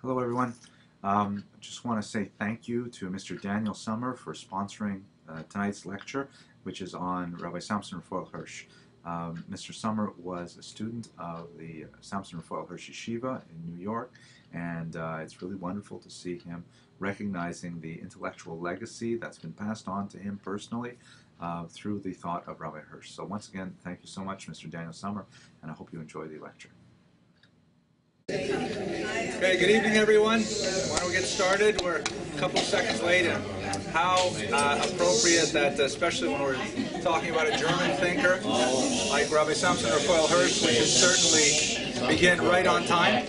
Hello, everyone. I just want to say thank you to Mr. Daniel Sommer for sponsoring tonight's lecture, which is on Rabbi Simshon Raphael Hirsch. Mr. Sommer was a student of the Simshon Raphael Hirsch Yeshiva in New York, and it's really wonderful to see him recognizing the intellectual legacy that's been passed on to him personally through the thought of Rabbi Hirsch. So once again, thank you so much, Mr. Daniel Sommer, and I hope you enjoy the lecture. Okay, good evening, everyone. Why don't we get started? We're a couple of seconds late, and how appropriate that, especially when we're talking about a German thinker like Rabbi Simshon Raphael Hirsch, we should certainly begin right on time.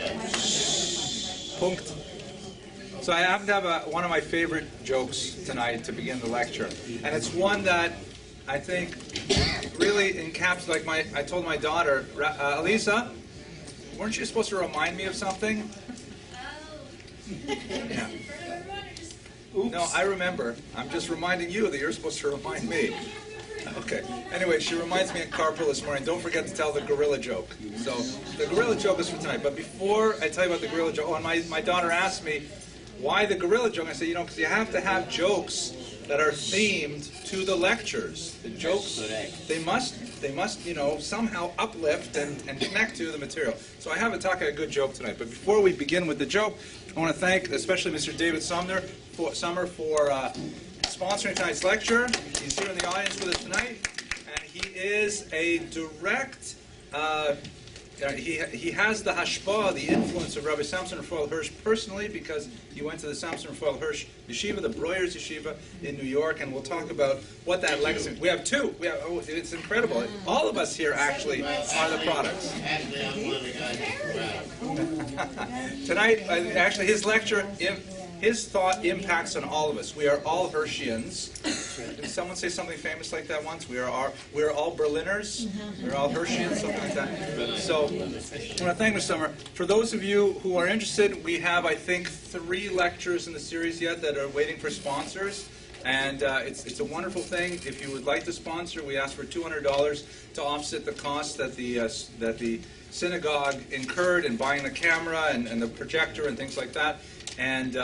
Punkt. So I happen to have one of my favorite jokes tonight to begin the lecture, and it's one that I think really encapsulates, like I told my daughter, Elisa, weren't you supposed to remind me of something? Yeah. No, I remember. I'm just reminding you that you're supposed to remind me. Okay. Anyway, she reminds me in carpool this morning, don't forget to tell the gorilla joke. So the gorilla joke is for tonight. But before I tell you about the gorilla joke, and my daughter asked me, why the gorilla joke? I said, because you have to have jokes that are themed to the lectures. The jokes, they must somehow uplift and connect to the material. So I have a good joke tonight. But before we begin with the joke, I want to thank especially Mr. David Sumner for sponsoring tonight's lecture. He's here in the audience with us tonight, and he is a direct. He has the hashpah, the influence of Rabbi Simshon Raphael Hirsch personally, because he went to the Simshon Raphael Hirsch Yeshiva, the Breuer's Yeshiva in New York, and we'll talk about what that legacy. We have two. It's incredible. All of us here actually are the products. Tonight, actually, his lecture, his thought impacts on all of us. We are all Hirschians. Did someone say something famous like that once? We are all Berliners. We're all Hirschians, something like that. So I want to thank Mr. Sommer. For those of you who are interested, we have, I think, 3 lectures in the series yet that are waiting for sponsors. And it's a wonderful thing. If you would like to sponsor, we ask for $200 to offset the cost that the synagogue incurred in buying the camera and the projector and things like that. And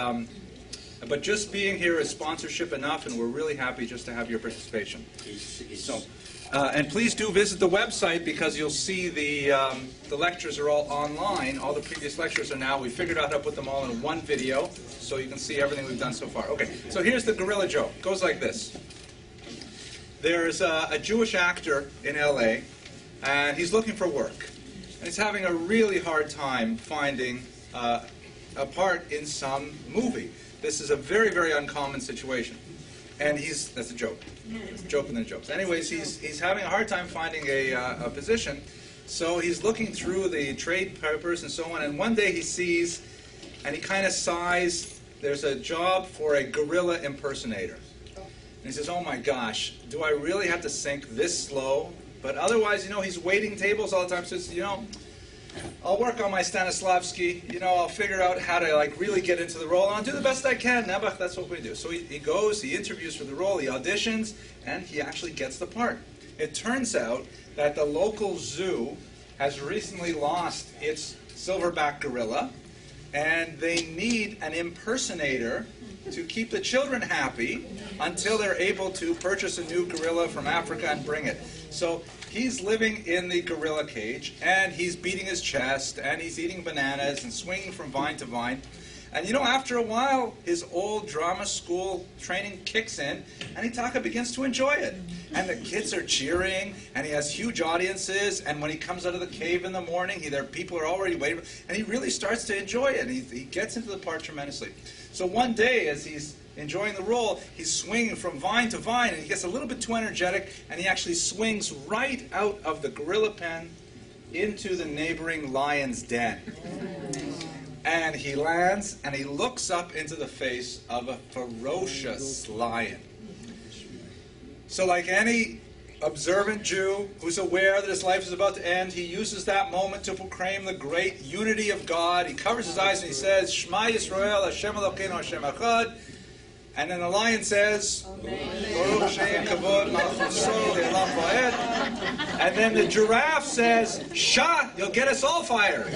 but just being here is sponsorship enough, and we're really happy just to have your participation. So, and please do visit the website, because you'll see the lectures are all online. All the previous lectures are now. We figured out how to put them all in one video, so you can see everything we've done so far. Okay, so here's the gorilla joke. It goes like this. There's a Jewish actor in LA, and he's looking for work. And he's having a really hard time finding a part in some movie. This is a very, very uncommon situation. And that's a joke. It's a joke within jokes. Anyways, he's having a hard time finding a position. So he's looking through the trade papers and so on. And one day he sees, and he kind of sighs, there's a job for a gorilla impersonator. And he says, oh my gosh, do I really have to sink this slow? But otherwise, he's waiting tables all the time. So I'll work on my Stanislavski, I'll figure out how to really get into the role, and I'll do the best I can. Nebuch, that's what we do. So he goes, he interviews for the role, he auditions, and he actually gets the part. It turns out that the local zoo has recently lost its silverback gorilla, and they need an impersonator to keep the children happy until they're able to purchase a new gorilla from Africa and bring it. So he's living in the gorilla cage, and he's beating his chest, and he's eating bananas and swinging from vine to vine. And after a while, his old drama school training kicks in, and Hitaka begins to enjoy it. And the kids are cheering, and he has huge audiences, and when he comes out of the cave in the morning, people are already waiting, and he really starts to enjoy it, and he gets into the part tremendously. So one day, as he's enjoying the role, he's swinging from vine to vine, and he gets a little bit too energetic, and he actually swings right out of the gorilla pen into the neighboring lion's den. And he lands, and he looks up into the face of a ferocious lion. So like any observant Jew who's aware that his life is about to end, he uses that moment to proclaim the great unity of God. He covers his eyes and he says, Shema Yisrael, Hashem Elokeinu, Hashem Echad. And then the lion says, Baruch Shem Kavod Malchuso Le'olam Va'ed. And then the giraffe says, Shah, you'll get us all fired.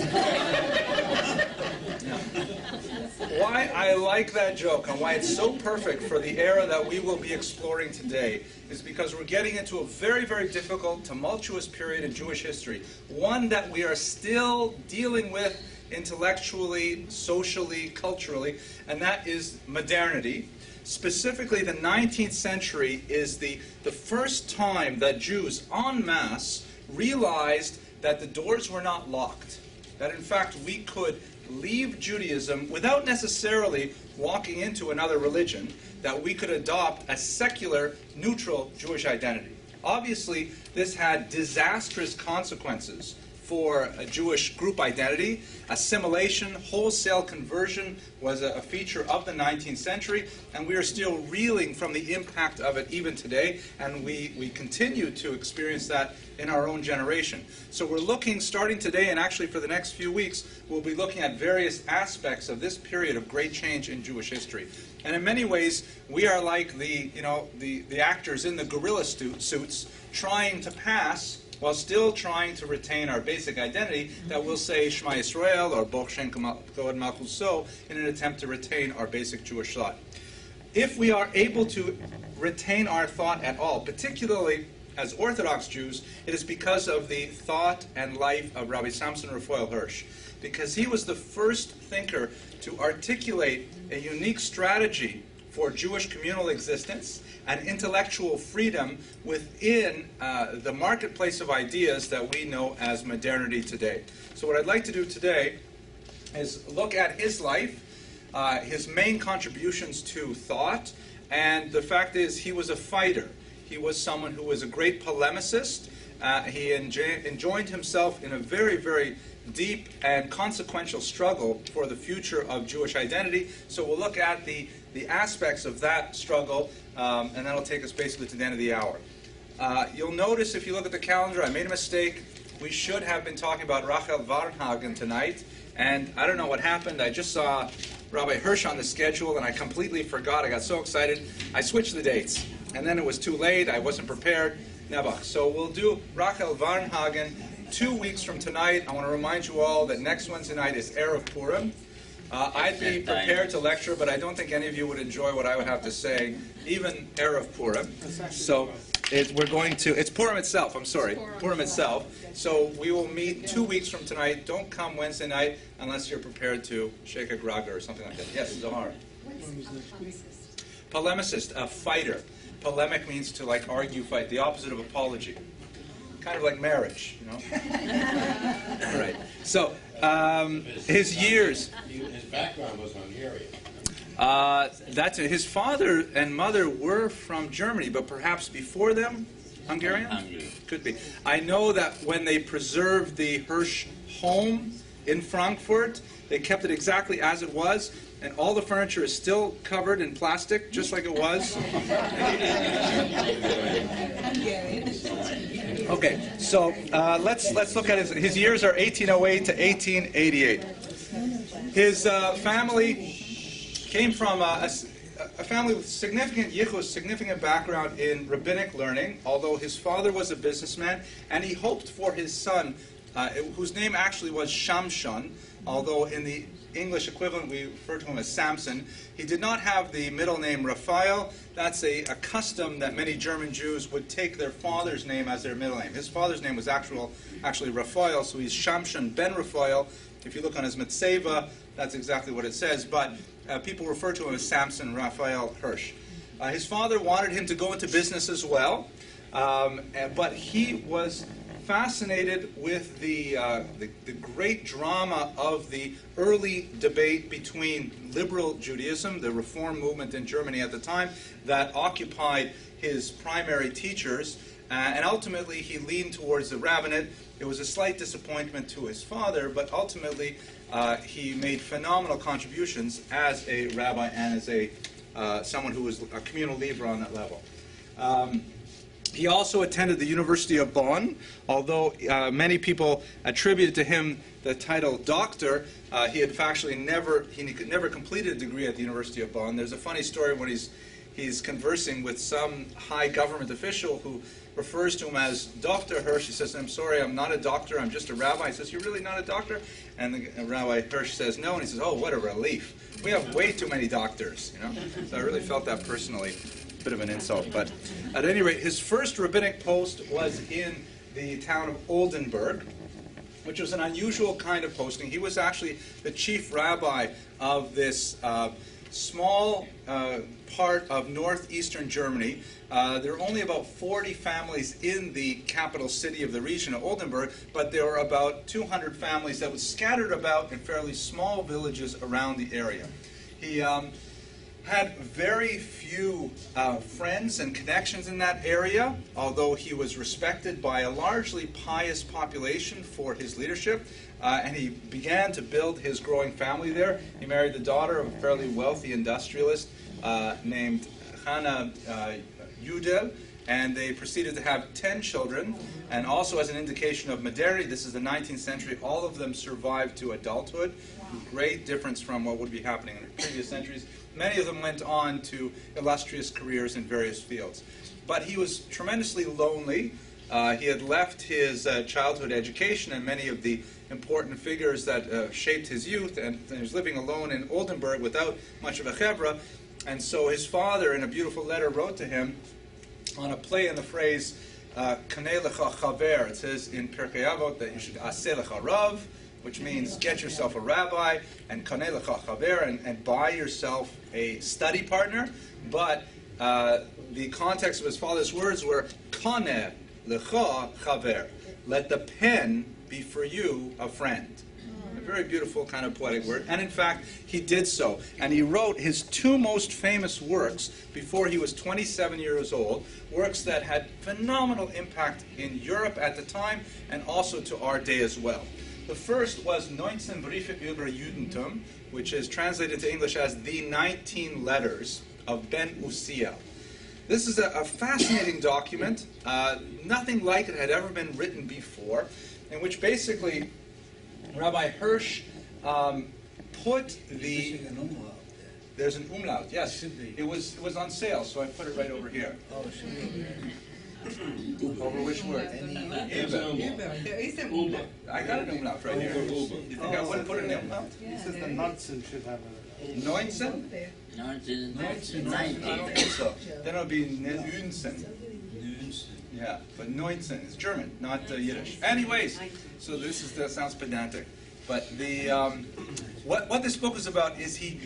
Why I like that joke and why it's so perfect for the era that we will be exploring today is because we're getting into a very, very difficult, tumultuous period in Jewish history. One that we are still dealing with intellectually, socially, culturally, and that is modernity. Specifically, the 19th century is the first time that Jews en masse realized that the doors were not locked. That in fact we could leave Judaism without necessarily walking into another religion, that we could adopt a secular, neutral Jewish identity. Obviously, this had disastrous consequences for a Jewish group identity. Assimilation, wholesale conversion was a feature of the 19th century, and we are still reeling from the impact of it even today, and we continue to experience that in our own generation. So we're looking, starting today and actually for the next few weeks, we'll be looking at various aspects of this period of great change in Jewish history. And in many ways, we are like the actors in the gorilla suits trying to pass while still trying to retain our basic identity, that we'll say Shema Yisrael or Baruch Shem Kavod Malchus So in an attempt to retain our basic Jewish thought. If we are able to retain our thought at all, particularly as Orthodox Jews, it is because of the thought and life of Rabbi Simshon Raphael Hirsch, because he was the first thinker to articulate a unique strategy for Jewish communal existence and intellectual freedom within the marketplace of ideas that we know as modernity today. So what I'd like to do today is look at his life, his main contributions to thought, and the fact is he was a fighter. He was someone who was a great polemicist. He enjoined himself in a very, very deep and consequential struggle for the future of Jewish identity. So we'll look at the aspects of that struggle, and that'll take us basically to the end of the hour. You'll notice if you look at the calendar, I made a mistake. We should have been talking about Rachel Varnhagen tonight, and I don't know what happened. I just saw Rabbi Hirsch on the schedule, and I completely forgot. I got so excited. I switched the dates, and then it was too late. I wasn't prepared. Never. So we'll do Rachel Varnhagen 2 weeks from tonight. I want to remind you all that next Wednesday night is Erev Purim. I'd be prepared to lecture, but I don't think any of you would enjoy what I would have to say, even Erev Purim. So it's Purim itself, I'm sorry, Purim itself. So we will meet 2 weeks from tonight. Don't come Wednesday night unless you're prepared to shake a graga or something like that. Yes, Zohar. Polemicist, a fighter. Polemic means to argue, fight, the opposite of apology. Kind of like marriage, you know. All right. So his years. His background was Hungarian. That's it. His father and mother were from Germany, but perhaps before them, Hungarian? Hungary. Could be. I know that when they preserved the Hirsch home in Frankfurt, they kept it exactly as it was, and all the furniture is still covered in plastic, just like it was. Okay, so let's look at his years are 1808 to 1888. His family came from a family with significant yichus, significant background in rabbinic learning, although his father was a businessman, and he hoped for his son, whose name actually was Shamshon, although in the English equivalent we refer to him as Samson. He did not have the middle name Raphael. That's a custom that many German Jews would take their father's name as their middle name. His father's name was actually Raphael, so he's Shamshon ben Raphael. If you look on his mitzvah, that's exactly what it says, but people refer to him as Simshon Raphael Hirsch. His father wanted him to go into business as well, but he was fascinated with the great drama of the early debate between liberal Judaism, the Reform movement in Germany at the time, that occupied his primary teachers, and ultimately he leaned towards the rabbinate. It was a slight disappointment to his father, but ultimately he made phenomenal contributions as a rabbi and as someone who was a communal leader on that level. He also attended the University of Bonn, although many people attributed to him the title doctor. He had actually never completed a degree at the University of Bonn. There's a funny story when he's conversing with some high government official who refers to him as Dr. Hirsch. He says, I'm sorry, I'm not a doctor, I'm just a rabbi. He says, you're really not a doctor? And the Rabbi Hirsch says, no. And he says, oh, what a relief. We have way too many doctors. So I really felt that personally. A bit of an insult. But at any rate, his first rabbinic post was in the town of Oldenburg, which was an unusual kind of posting. He was actually the chief rabbi of this small part of northeastern Germany. There were only about 40 families in the capital city of the region of Oldenburg, but there were about 200 families that were scattered about in fairly small villages around the area. He had very few friends and connections in that area, although he was respected by a largely pious population for his leadership. And he began to build his growing family there. He married the daughter of a fairly wealthy industrialist named Hannah Yudel, and they proceeded to have 10 children. And also as an indication of modernity, this is the 19th century, all of them survived to adulthood. Great difference from what would be happening in the previous centuries. Many of them went on to illustrious careers in various fields. But he was tremendously lonely. He had left his childhood education and many of the important figures that shaped his youth, and he was living alone in Oldenburg without much of a chevra. And so his father, in a beautiful letter, wrote to him on a play on the phrase, Kanei lecha chaver. It says in Pirkei Avot that you should aseh lecha rav, which means get yourself a rabbi, and kanei lecha chaver, and buy yourself a study partner. But the context of his father's words were kaneh lecha chaver. Let the pen be for you a friend. A very beautiful kind of poetic word. And in fact, he did so. And he wrote his two most famous works before he was 27 years old, works that had phenomenal impact in Europe at the time and also to our day as well. The first was 19 Briefe über Judentum, which is translated to English as the 19 Letters of Ben Uziel. This is a fascinating document. Nothing like it had ever been written before, in which basically Rabbi Hirsch put the... There's an umlaut, yes. It was on sale, so I put it right over here. Over which word? There is an umlaut. I got an umlaut right here. You think I wouldn't put an umlaut? This is the Nonsen should have a... 19? 19. I don't think so. Then it would be Nünsen. Yeah, but 19 is German, not Yiddish. Anyways, so that sounds pedantic. But the what this book is about is he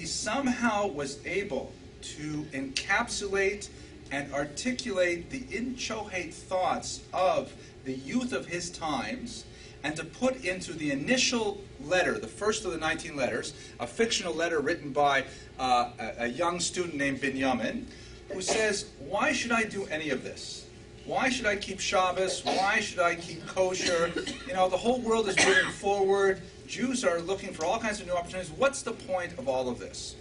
somehow was able to encapsulate and articulate the inchoate thoughts of the youth of his times, and to put into the initial letter, the first of the 19 letters, a fictional letter written by a young student named Binyamin, who says, why should I do any of this? Why should I keep Shabbos? Why should I keep kosher? You know, the whole world is moving forward. Jews are looking for all kinds of new opportunities. What's the point of all of this?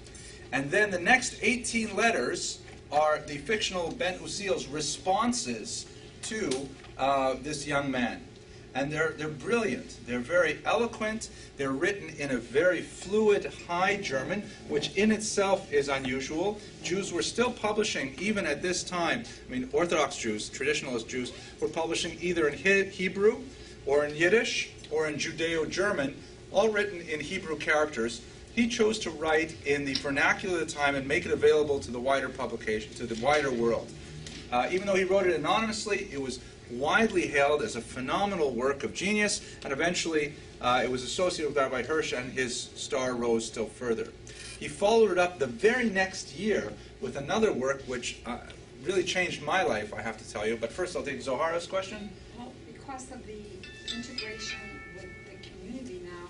And then the next 18 letters are the fictional Ben Uziel's responses to this young man. And they're brilliant. They're very eloquent. They're written in a very fluid High German, which in itself is unusual. Jews were still publishing, even at this time, I mean, Orthodox Jews, traditionalist Jews, were publishing either in Hebrew, or in Yiddish, or in Judeo-German, all written in Hebrew characters. He chose to write in the vernacular of the time and make it available to the wider publication, to the wider world. Even though he wrote it anonymously, it was widely hailed as a phenomenal work of genius, and eventually it was associated with Rabbi Hirsch, and his star rose still further. He followed it up the very next year with another work which really changed my life, I have to tell you. But first I'll take Zohara's question. Well, because of the integration with the community now,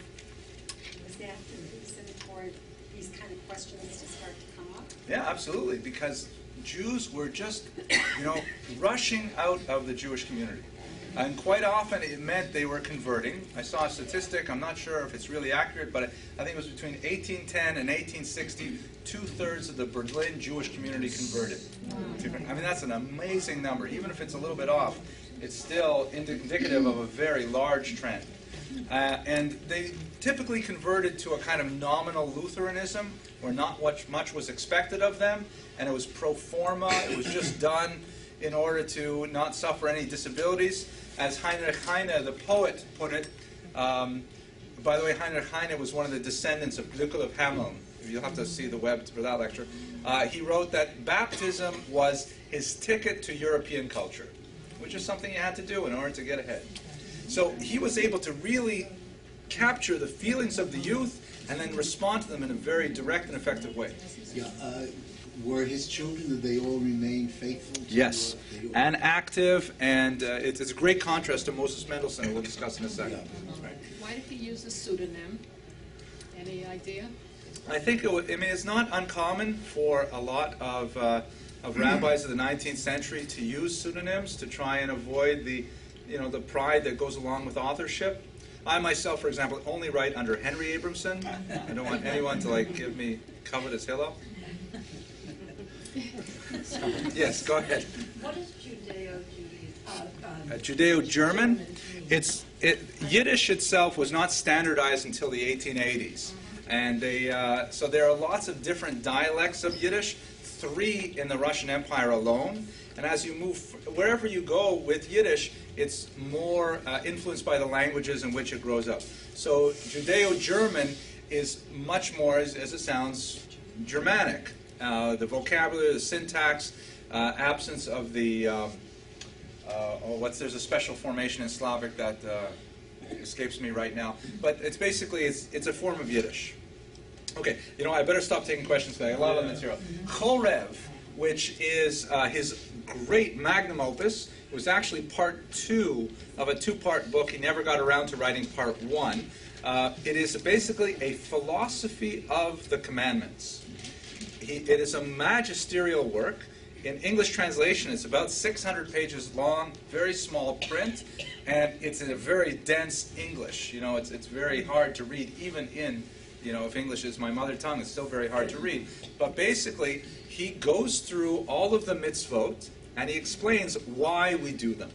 was that the reason for these kind of questions to start to come up? Yeah, absolutely, because Jews were just, rushing out of the Jewish community. And quite often it meant they were converting. I saw a statistic, I'm not sure if it's really accurate, but I think it was between 1810 and 1860, 2/3 of the Berlin Jewish community converted. I mean, that's an amazing number. Even if it's a little bit off, it's still indicative of a very large trend. And they typically converted to a kind of nominal Lutheranism, where not much was expected of them, and it was pro forma. It was just done in order to not suffer any disabilities. As Heinrich Heine, the poet, put it, by the way, Heinrich Heine was one of the descendants of Glückel of Hameln. You'll have to see the web for that lecture. He wrote that baptism was his ticket to European culture, which is something you had to do in order to get ahead. So he was able to really capture the feelings of the youth and then respond to them in a very direct and effective way. Yeah, were his children, did they all remain faithful to Yes, and active, and it's a great contrast to Moses Mendelssohn, who we'll discuss in a second. Yeah. Right. Why did he use a pseudonym? Any idea? I think it's not uncommon for a lot of rabbis of the 19th century to use pseudonyms to try and avoid the pride that goes along with authorship. I myself, for example, only write under Henry Abramson. I don't want anyone to give me covetous Hillel. Yes, go ahead. What is Judeo-Judaism? Judeo-German. Yiddish itself was not standardized until the 1880s, and so there are lots of different dialects of Yiddish. 3 in the Russian Empire alone, and as you move wherever you go with Yiddish, it's more influenced by the languages in which it grows up. So Judeo-German is much more, as it sounds, Germanic. The vocabulary, the syntax, absence of the there's a special formation in Slavic that escapes me right now, but it's basically it's a form of Yiddish. Okay, I better stop taking questions because I have a lot of material. Chorev, which is his great magnum opus, was actually part 2 of a 2-part book. He never got around to writing part 1. It is basically a philosophy of the commandments. It is a magisterial work. In English translation, it's about 600 pages long, very small print, and it's in a very dense English. It's very hard to read, even in, if English is my mother tongue, it's still very hard to read. But basically, he goes through all of the mitzvot, and he explains why we do them,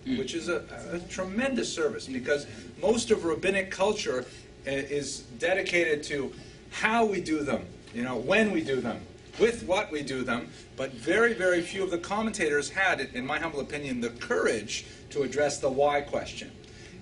which is a tremendous service, because most of rabbinic culture is dedicated to how we do them, when we do them, with what we do them, but very, very few of the commentators had, in my humble opinion, the courage to address the why question.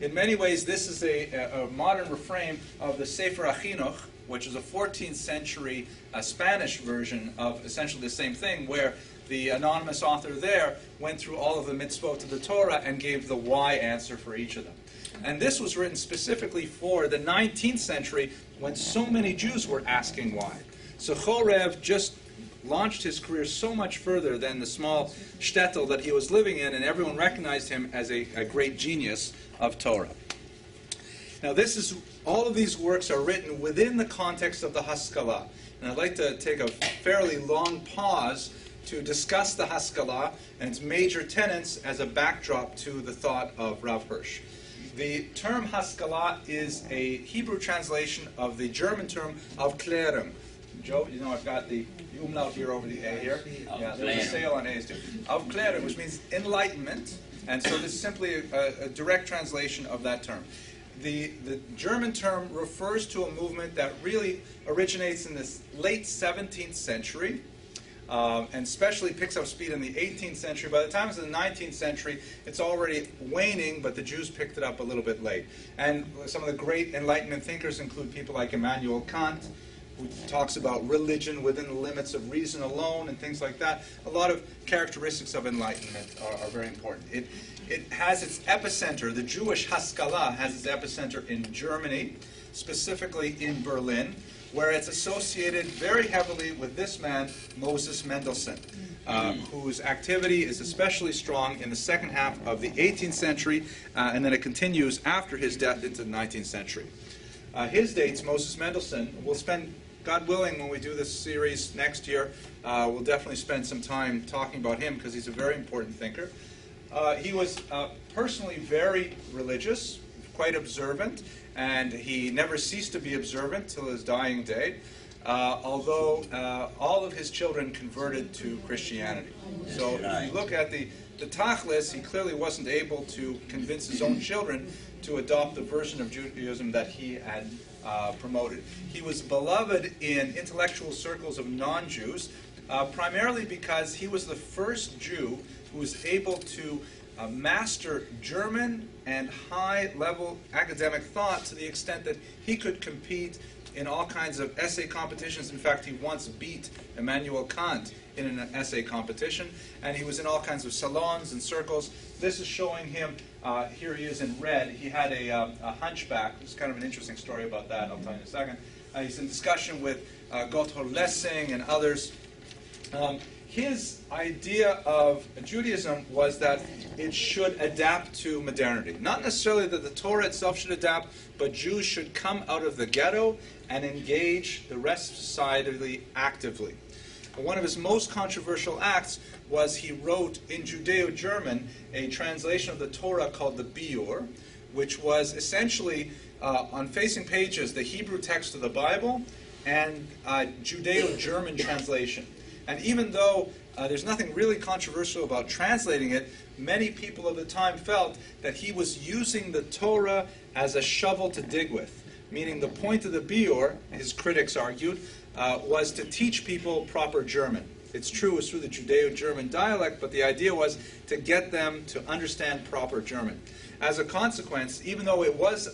In many ways, this is a modern refrain of the Sefer HaChinuch, which is a 14th century Spanish version of essentially the same thing, where the anonymous author there went through all of the mitzvot of the Torah and gave the why answer for each of them. And this was written specifically for the 19th century, when so many Jews were asking why. So Chorev just launched his career so much further than the small shtetl that he was living in, and everyone recognized him as a great genius of Torah. Now, all of these works are written within the context of the Haskalah. And I'd like to take a fairly long pause to discuss the Haskalah and its major tenets as a backdrop to the thought of Rav Hirsch. The term Haskalah is a Hebrew translation of the German term Aufklärung. Joe, I've got the umlaut here over the A here. Yeah, there's a sale on A's too. Aufklärung, which means enlightenment, and so this is simply a direct translation of that term. The German term refers to a movement that really originates in the late 17th century, and especially picks up speed in the 18th century. By the time it's in the 19th century, it's already waning, but the Jews picked it up a little bit late. And some of the great Enlightenment thinkers include people like Immanuel Kant, who talks about religion within the limits of reason alone and things like that. A lot of characteristics of Enlightenment are very important. It has its epicenter, the Jewish Haskalah has its epicenter in Germany, specifically in Berlin, where it's associated very heavily with this man, Moses Mendelssohn, whose activity is especially strong in the second half of the 18th century, and then it continues after his death into the 19th century. His dates, Moses Mendelssohn, we'll spend, God willing, when we do this series next year, we'll definitely spend some time talking about him because he's a very important thinker. He was personally very religious, quite observant, and he never ceased to be observant till his dying day. although all of his children converted to Christianity. So if you look at the Tachlis, he clearly wasn't able to convince his own children to adopt the version of Judaism that he had promoted. He was beloved in intellectual circles of non-Jews, primarily because he was the first Jew who was able to master German and high-level academic thought to the extent that he could compete in all kinds of essay competitions. In fact, he once beat Immanuel Kant in an essay competition, and he was in all kinds of salons and circles. This is showing him, here he is in red. He had a hunchback. There's kind of an interesting story about that. I'll tell you in a second. He's in discussion with Gotthold Lessing and others. His idea of Judaism was that it should adapt to modernity. Not necessarily that the Torah itself should adapt, but Jews should come out of the ghetto and engage the rest of society actively. One of his most controversial acts was he wrote in Judeo-German a translation of the Torah called the Biur, which was essentially on facing pages the Hebrew text of the Bible and Judeo-German translation. And even though there's nothing really controversial about translating it, many people of the time felt that he was using the Torah as a shovel to dig with. Meaning the point of the Biur, his critics argued, was to teach people proper German. It's true, it was through the Judeo-German dialect, but the idea was to get them to understand proper German. As a consequence, even though it was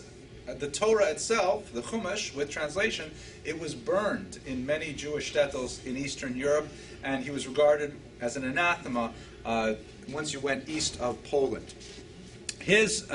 the Torah itself, the Chumash, with translation, it was burned in many Jewish shtetls in Eastern Europe, and he was regarded as an anathema once you went east of Poland. His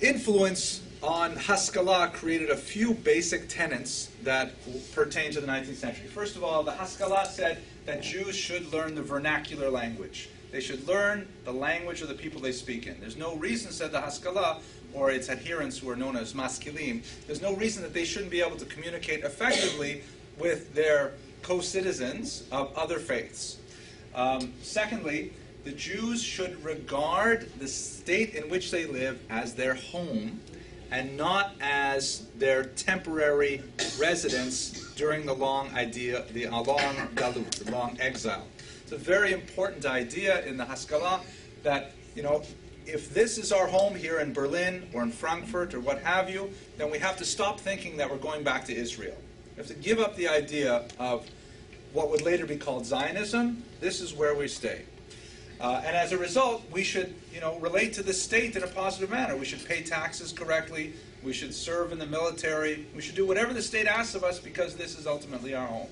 influence on Haskalah created a few basic tenets that pertain to the 19th century. First of all, the Haskalah said that Jews should learn the vernacular language. They should learn the language of the people they speak in. There's no reason, said the Haskalah, or its adherents who are known as maskilim, there's no reason that they shouldn't be able to communicate effectively with their co-citizens of other faiths. Secondly, the Jews should regard the state in which they live as their home and not as their temporary residence during the long galut, the long exile. It's a very important idea in the Haskalah that, if this is our home here in Berlin or in Frankfurt or what have you, then we have to stop thinking that we're going back to Israel. We have to give up the idea of what would later be called Zionism. This is where we stay. And as a result, we should, relate to the state in a positive manner. We should pay taxes correctly. We should serve in the military. We should do whatever the state asks of us because this is ultimately our home.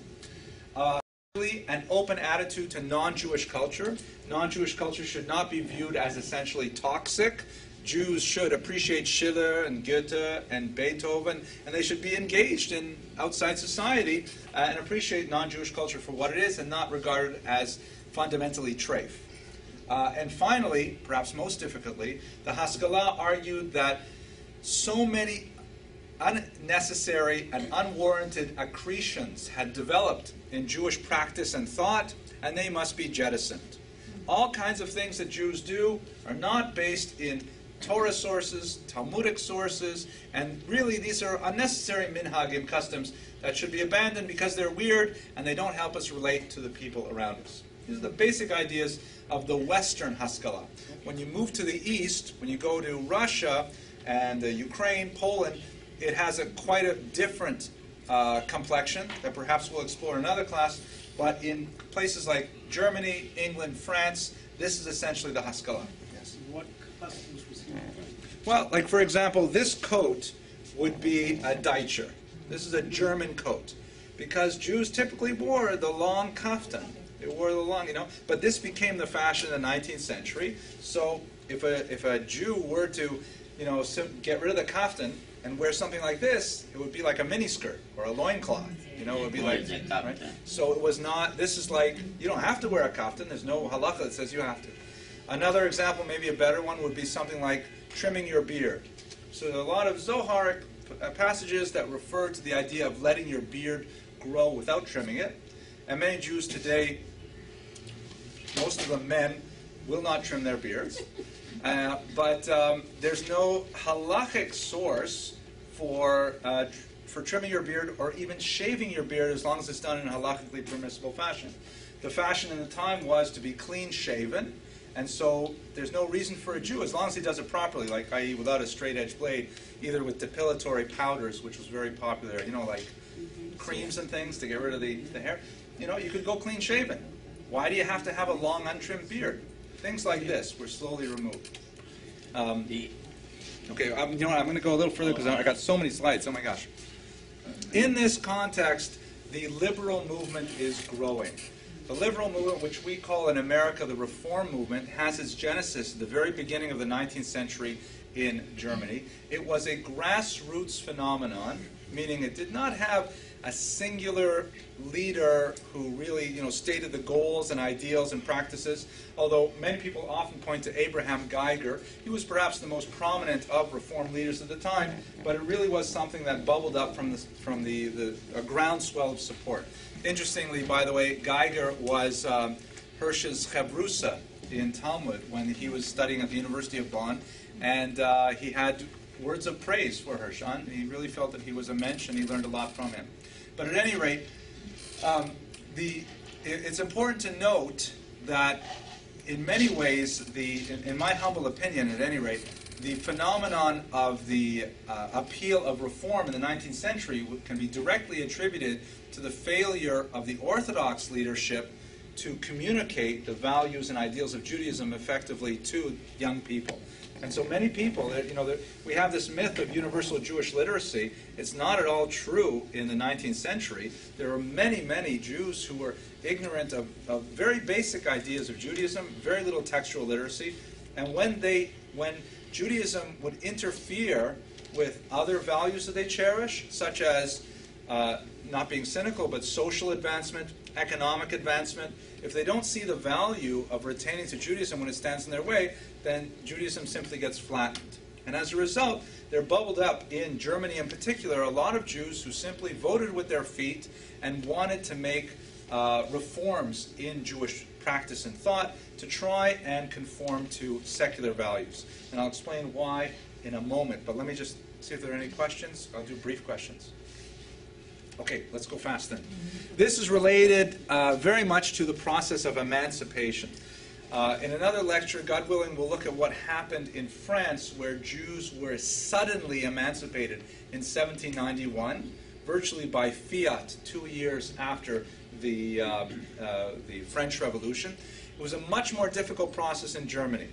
An open attitude to non-Jewish culture. Non-Jewish culture should not be viewed as essentially toxic. Jews should appreciate Schiller and Goethe and Beethoven, and they should be engaged in outside society and appreciate non-Jewish culture for what it is and not regard it as fundamentally treif. And finally, perhaps most difficultly, the Haskalah argued that so many unnecessary and unwarranted accretions had developed in Jewish practice and thought, and they must be jettisoned. All kinds of things that Jews do are not based in Torah sources, Talmudic sources, and really these are unnecessary minhagim, customs, that should be abandoned because they're weird and they don't help us relate to the people around us. These are the basic ideas of the Western Haskalah. When you move to the East, when you go to Russia and Ukraine, Poland, it has quite a different complexion that perhaps we'll explore in another class, but in places like Germany, England, France, this is essentially the Haskalah. Yes. What customs was he doing? Well, like for example, this coat would be a Deutscher. This is a German coat, because Jews typically wore the long kaftan. They wore the long, but this became the fashion in the 19th century. So if a Jew were to, get rid of the kaftan and wear something like this, it would be like a miniskirt or a loincloth. It would be like, right? So it was not, this is like, you don't have to wear a kaftan. There's no halacha that says you have to. Another example, maybe a better one, would be something like trimming your beard. So there are a lot of Zoharic passages that refer to the idea of letting your beard grow without trimming it. And many Jews today, most of the men, will not trim their beards. But there's no halachic source for for trimming your beard or even shaving your beard as long as it's done in a halakhically permissible fashion. The fashion in the time was to be clean shaven, and so there's no reason for a Jew, as long as he does it properly, like i.e. without a straight edge blade, either with depilatory powders, which was very popular, you know, like creams and things to get rid of the hair. You know, you could go clean shaven. Why do you have to have a long untrimmed beard? Things like this were slowly removed. Okay, you know what, I'm going to go a little further because I got so many slides. Oh my gosh. In this context, the liberal movement is growing. The liberal movement, which we call in America the Reform movement, has its genesis at the very beginning of the 19th century in Germany. It was a grassroots phenomenon, meaning it did not have a singular leader who really, you know, stated the goals and ideals and practices, although many people often point to Abraham Geiger. He was perhaps the most prominent of Reform leaders at the time, but it really was something that bubbled up from a groundswell of support. Interestingly, by the way, Geiger was Hirsch's Chavrusa in Talmud when he was studying at the University of Bonn, and he had words of praise for Hirsch. He really felt that he was a mensch, and he learned a lot from him. But at any rate, it's important to note that in many ways, in my humble opinion at any rate, the phenomenon of the appeal of reform in the 19th century can be directly attributed to the failure of the Orthodox leadership to communicate the values and ideals of Judaism effectively to young people. And so many people, you know, we have this myth of universal Jewish literacy. It's not at all true in the 19th century. There were many, many Jews who were ignorant of very basic ideas of Judaism, very little textual literacy. And when Judaism would interfere with other values that they cherish, such as not being cynical, but social advancement, economic advancement, if they don't see the value of retaining to Judaism when it stands in their way, then Judaism simply gets flattened. And as a result, there bubbled up in Germany in particular a lot of Jews who simply voted with their feet and wanted to make reforms in Jewish practice and thought to try and conform to secular values. And I'll explain why in a moment, but let me just see if there are any questions. I'll do brief questions. Okay, let's go fast then. This is related very much to the process of emancipation. In another lecture, God willing, we'll look at what happened in France, where Jews were suddenly emancipated in 1791, virtually by fiat, 2 years after the French Revolution. It was a much more difficult process in Germany.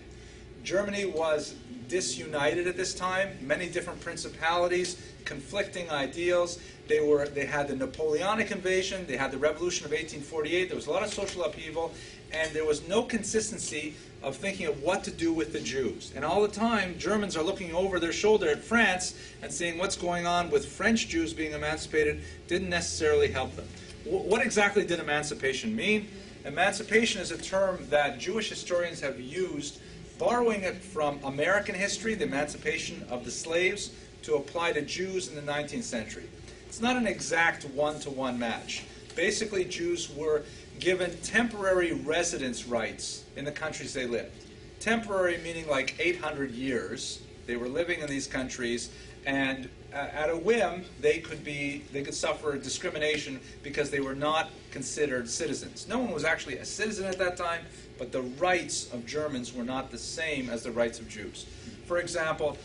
Germany was disunited at this time, many different principalities, conflicting ideals. They had the Napoleonic invasion, they had the Revolution of 1848, there was a lot of social upheaval, and there was no consistency of thinking of what to do with the Jews. And all the time, Germans are looking over their shoulder at France and seeing what's going on with French Jews being emancipated didn't necessarily help them. What exactly did emancipation mean? Emancipation is a term that Jewish historians have used, borrowing it from American history, the emancipation of the slaves, to apply to Jews in the 19th century. It's not an exact one-to-one match. Basically, Jews were given temporary residence rights in the countries they lived. Temporary meaning like 800 years. They were living in these countries, and at a whim, they could suffer discrimination because they were not considered citizens. No one was actually a citizen at that time, but the rights of Germans were not the same as the rights of Jews. For example,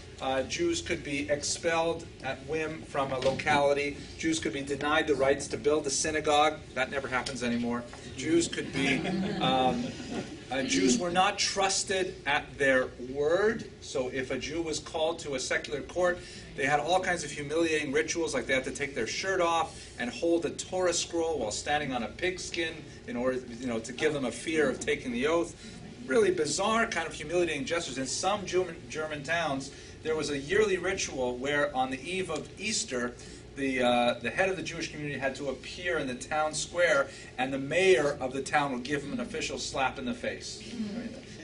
Jews could be expelled at whim from a locality. Jews could be denied the rights to build a synagogue. That never happens anymore. Jews could be... Jews were not trusted at their word. So if a Jew was called to a secular court, they had all kinds of humiliating rituals, like they had to take their shirt off and hold a Torah scroll while standing on a pigskin in order, to give them a fear of taking the oath. Really bizarre kind of humiliating gestures. In some German towns, there was a yearly ritual where on the eve of Easter, the head of the Jewish community had to appear in the town square, and the mayor of the town would give him an official slap in the face.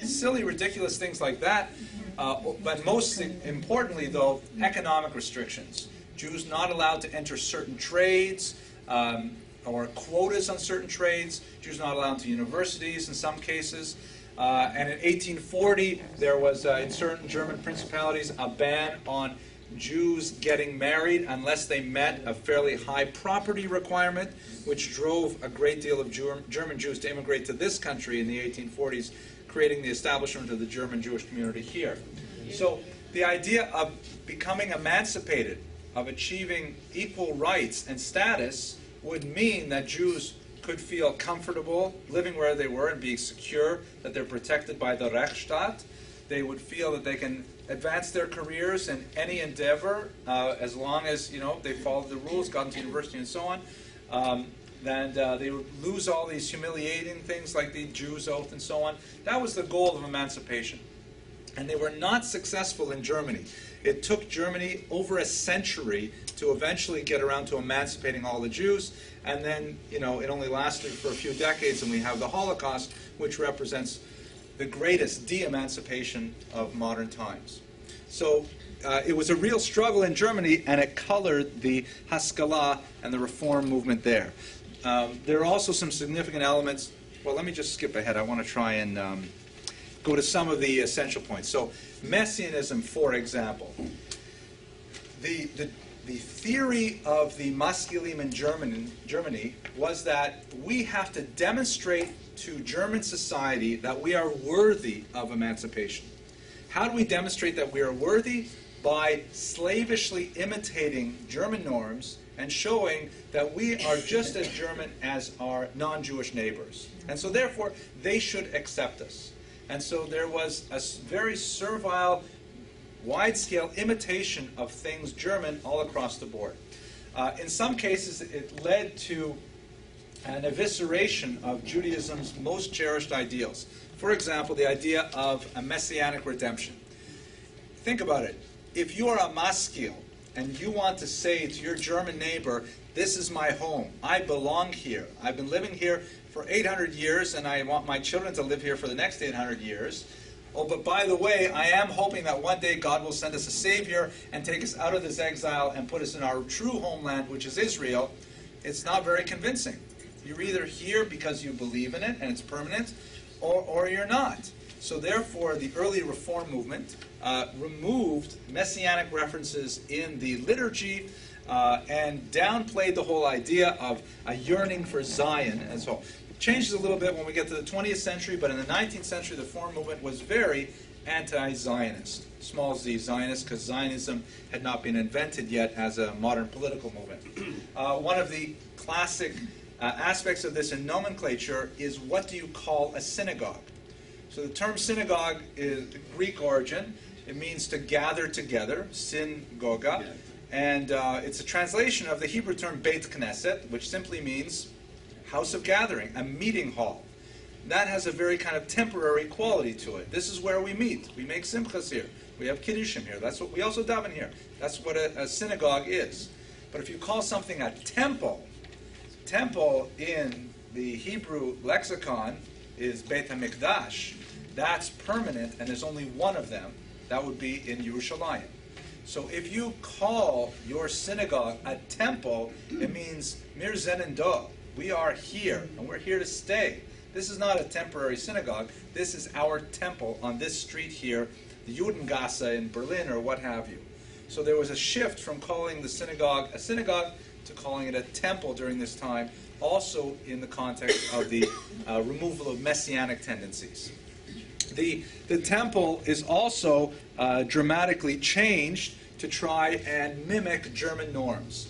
Silly, ridiculous things like that. But most importantly, though, economic restrictions. Jews not allowed to enter certain trades, or quotas on certain trades. Jews not allowed to universities in some cases. And in 1840, there was, in certain German principalities, a ban on Jews getting married unless they met a fairly high property requirement, which drove a great deal of German Jews to immigrate to this country in the 1840s, creating the establishment of the German Jewish community here. So the idea of becoming emancipated, of achieving equal rights and status, would mean that Jews could feel comfortable living where they were and being secure, that they're protected by the Rechtsstaat. They would feel that they can advance their careers in any endeavor as long as they followed the rules, got into university and so on. And they would lose all these humiliating things like the Jews' oath and so on. That was the goal of emancipation. And they were not successful in Germany. It took Germany over a century to eventually get around to emancipating all the Jews. And then, it only lasted for a few decades, and we have the Holocaust, which represents the greatest de-emancipation of modern times. So it was a real struggle in Germany, and it colored the Haskalah and the reform movement there. There are also some significant elements. Well, let me just skip ahead. I want to try and go to some of the essential points. So Messianism, for example. The theory of the Masculine in Germany was that we have to demonstrate to German society that we are worthy of emancipation. How do we demonstrate that we are worthy? By slavishly imitating German norms and showing that we are just as German as our non-Jewish neighbors. And so therefore, they should accept us. And so there was a very servile, wide-scale imitation of things German all across the board. In some cases, it led to an evisceration of Judaism's most cherished ideals. For example, the idea of a messianic redemption. Think about it. If you are a maskil and you want to say to your German neighbor, this is my home, I belong here, I've been living here for 800 years and I want my children to live here for the next 800 years. Oh, but by the way, I am hoping that one day God will send us a Savior and take us out of this exile and put us in our true homeland, which is Israel. It's not very convincing. You're either here because you believe in it and it's permanent, or you're not. So therefore, the early Reform movement removed messianic references in the liturgy and downplayed the whole idea of a yearning for Zion. And so it changes a little bit when we get to the 20th century, but in the 19th century, the Reform movement was very anti-Zionist, small z Zionist, because Zionism had not been invented yet as a modern political movement. One of the classic aspects of this in nomenclature is, what do you call a synagogue? So the term synagogue is Greek origin. It means to gather together, synagoga, and it's a translation of the Hebrew term Beit Knesset, which simply means house of gathering, a meeting hall. That has a very kind of temporary quality to it. This is where we meet. We make simchas here. We have kiddushim here. That's what we also daven here. That's what a synagogue is. But if you call something a temple in the Hebrew lexicon is Beit HaMikdash. That's permanent, and there's only one of them. That would be in Yerushalayim. So if you call your synagogue a temple, it means mir zenen do. We are here, and we're here to stay. This is not a temporary synagogue. This is our temple on this street here, the Judengasse in Berlin, or what have you. So there was a shift from calling the synagogue a synagogue to calling it a temple during this time, also in the context of the removal of messianic tendencies. The temple is also dramatically changed to try and mimic German norms.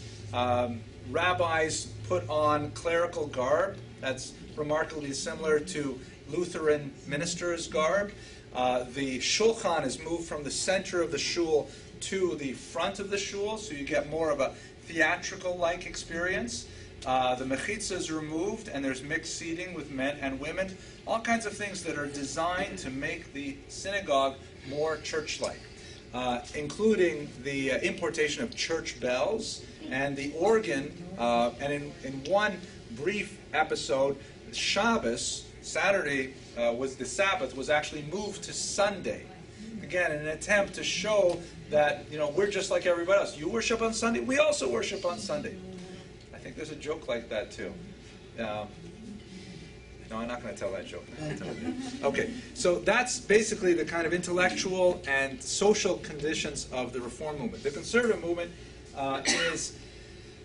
Rabbis put on clerical garb that's remarkably similar to Lutheran ministers' garb. The shulchan is moved from the center of the shul to the front of the shul, so you get more of a theatrical-like experience. The mechitza is removed, and there's mixed seating with men and women. All kinds of things that are designed to make the synagogue more church-like, including the importation of church bells and the organ. And in one brief episode, Shabbos, Saturday was the Sabbath, was actually moved to Sunday. Again, in an attempt to show that we're just like everybody else. You worship on Sunday, we also worship on Sunday. I think there's a joke like that too. No, I'm not going to tell that joke. Okay, so that's basically the kind of intellectual and social conditions of the Reform movement. The conservative movement is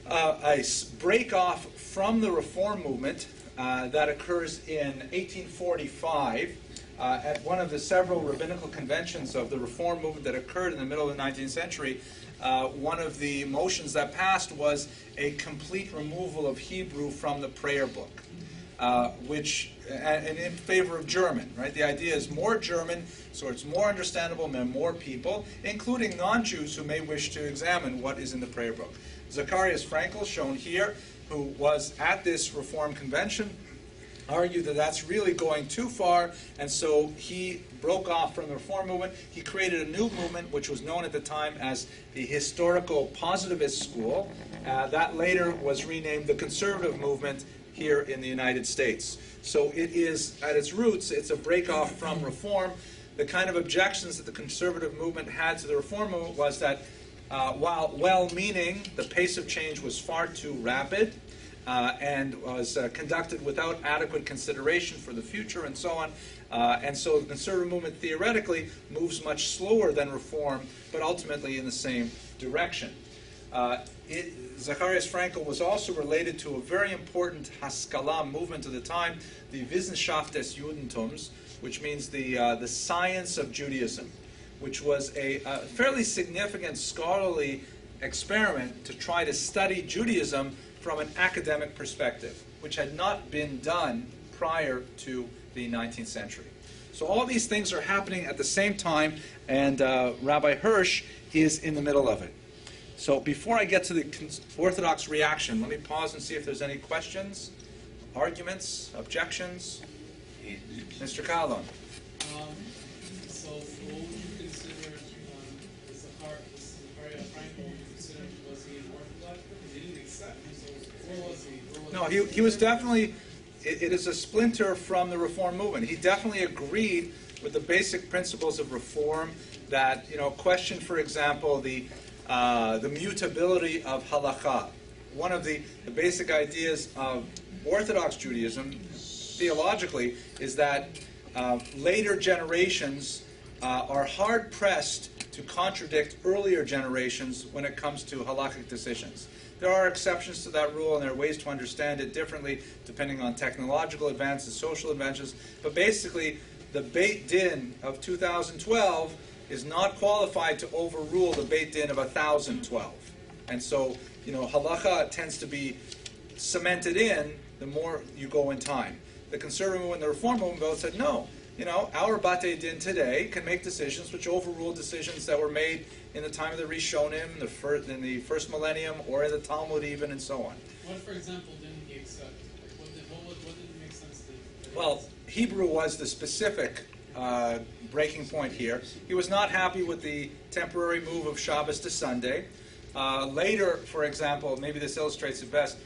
a break off from the Reform movement that occurs in 1845 at one of the several rabbinical conventions of the Reform movement that occurred in the middle of the 19th century. One of the motions that passed was a complete removal of Hebrew from the prayer book, and in favor of German. Right? The idea is more German, so it's more understandable by more people, including non-Jews who may wish to examine what is in the prayer book. Zacharias Frankel, shown here, who was at this Reform convention, argued that that's really going too far, and so he broke off from the Reform movement. He created a new movement, which was known at the time as the Historical Positivist School. That later was renamed the Conservative Movement here in the United States. So it is, at its roots, it's a break off from Reform. The kind of objections that the Conservative movement had to the Reform movement was that while well-meaning, the pace of change was far too rapid, and was conducted without adequate consideration for the future and so on. And so the conservative movement theoretically moves much slower than Reform, but ultimately in the same direction. Zacharias Frankel was also related to a very important Haskalah movement of the time, the Wissenschaft des Judentums, which means the science of Judaism, which was a fairly significant scholarly experiment to try to study Judaism from an academic perspective, which had not been done prior to the 19th century. So all these things are happening at the same time, and Rabbi Hirsch is in the middle of it. So before I get to the Orthodox reaction, let me pause and see if there's any questions, arguments, objections. Mr. Kalon. So what would you consider Zacharias Frankel, was he an Orthodox? He didn't accept him, so where was he? No, he was definitely, it is a splinter from the Reform movement. He definitely agreed with the basic principles of Reform that, question, for example, the mutability of halakha. One of the basic ideas of Orthodox Judaism, theologically, is that later generations are hard-pressed to contradict earlier generations when it comes to halakhic decisions. There are exceptions to that rule, and there are ways to understand it differently depending on technological advances, social advances. But basically, the Beit Din of 2012 is not qualified to overrule the Beit Din of 1012. And so, halakha tends to be cemented in the more you go in time. The conservative movement and the Reform movement both said, no, our Batei Din today can make decisions which overrule decisions that were made in the time of the Rishonim, in the first millennium, or in the Talmud even, and so on. What, for example, didn't he accept? What didn't make sense to? Well, Hebrew was the specific breaking point here. He was not happy with the temporary move of Shabbos to Sunday. Later, for example, maybe this illustrates it best,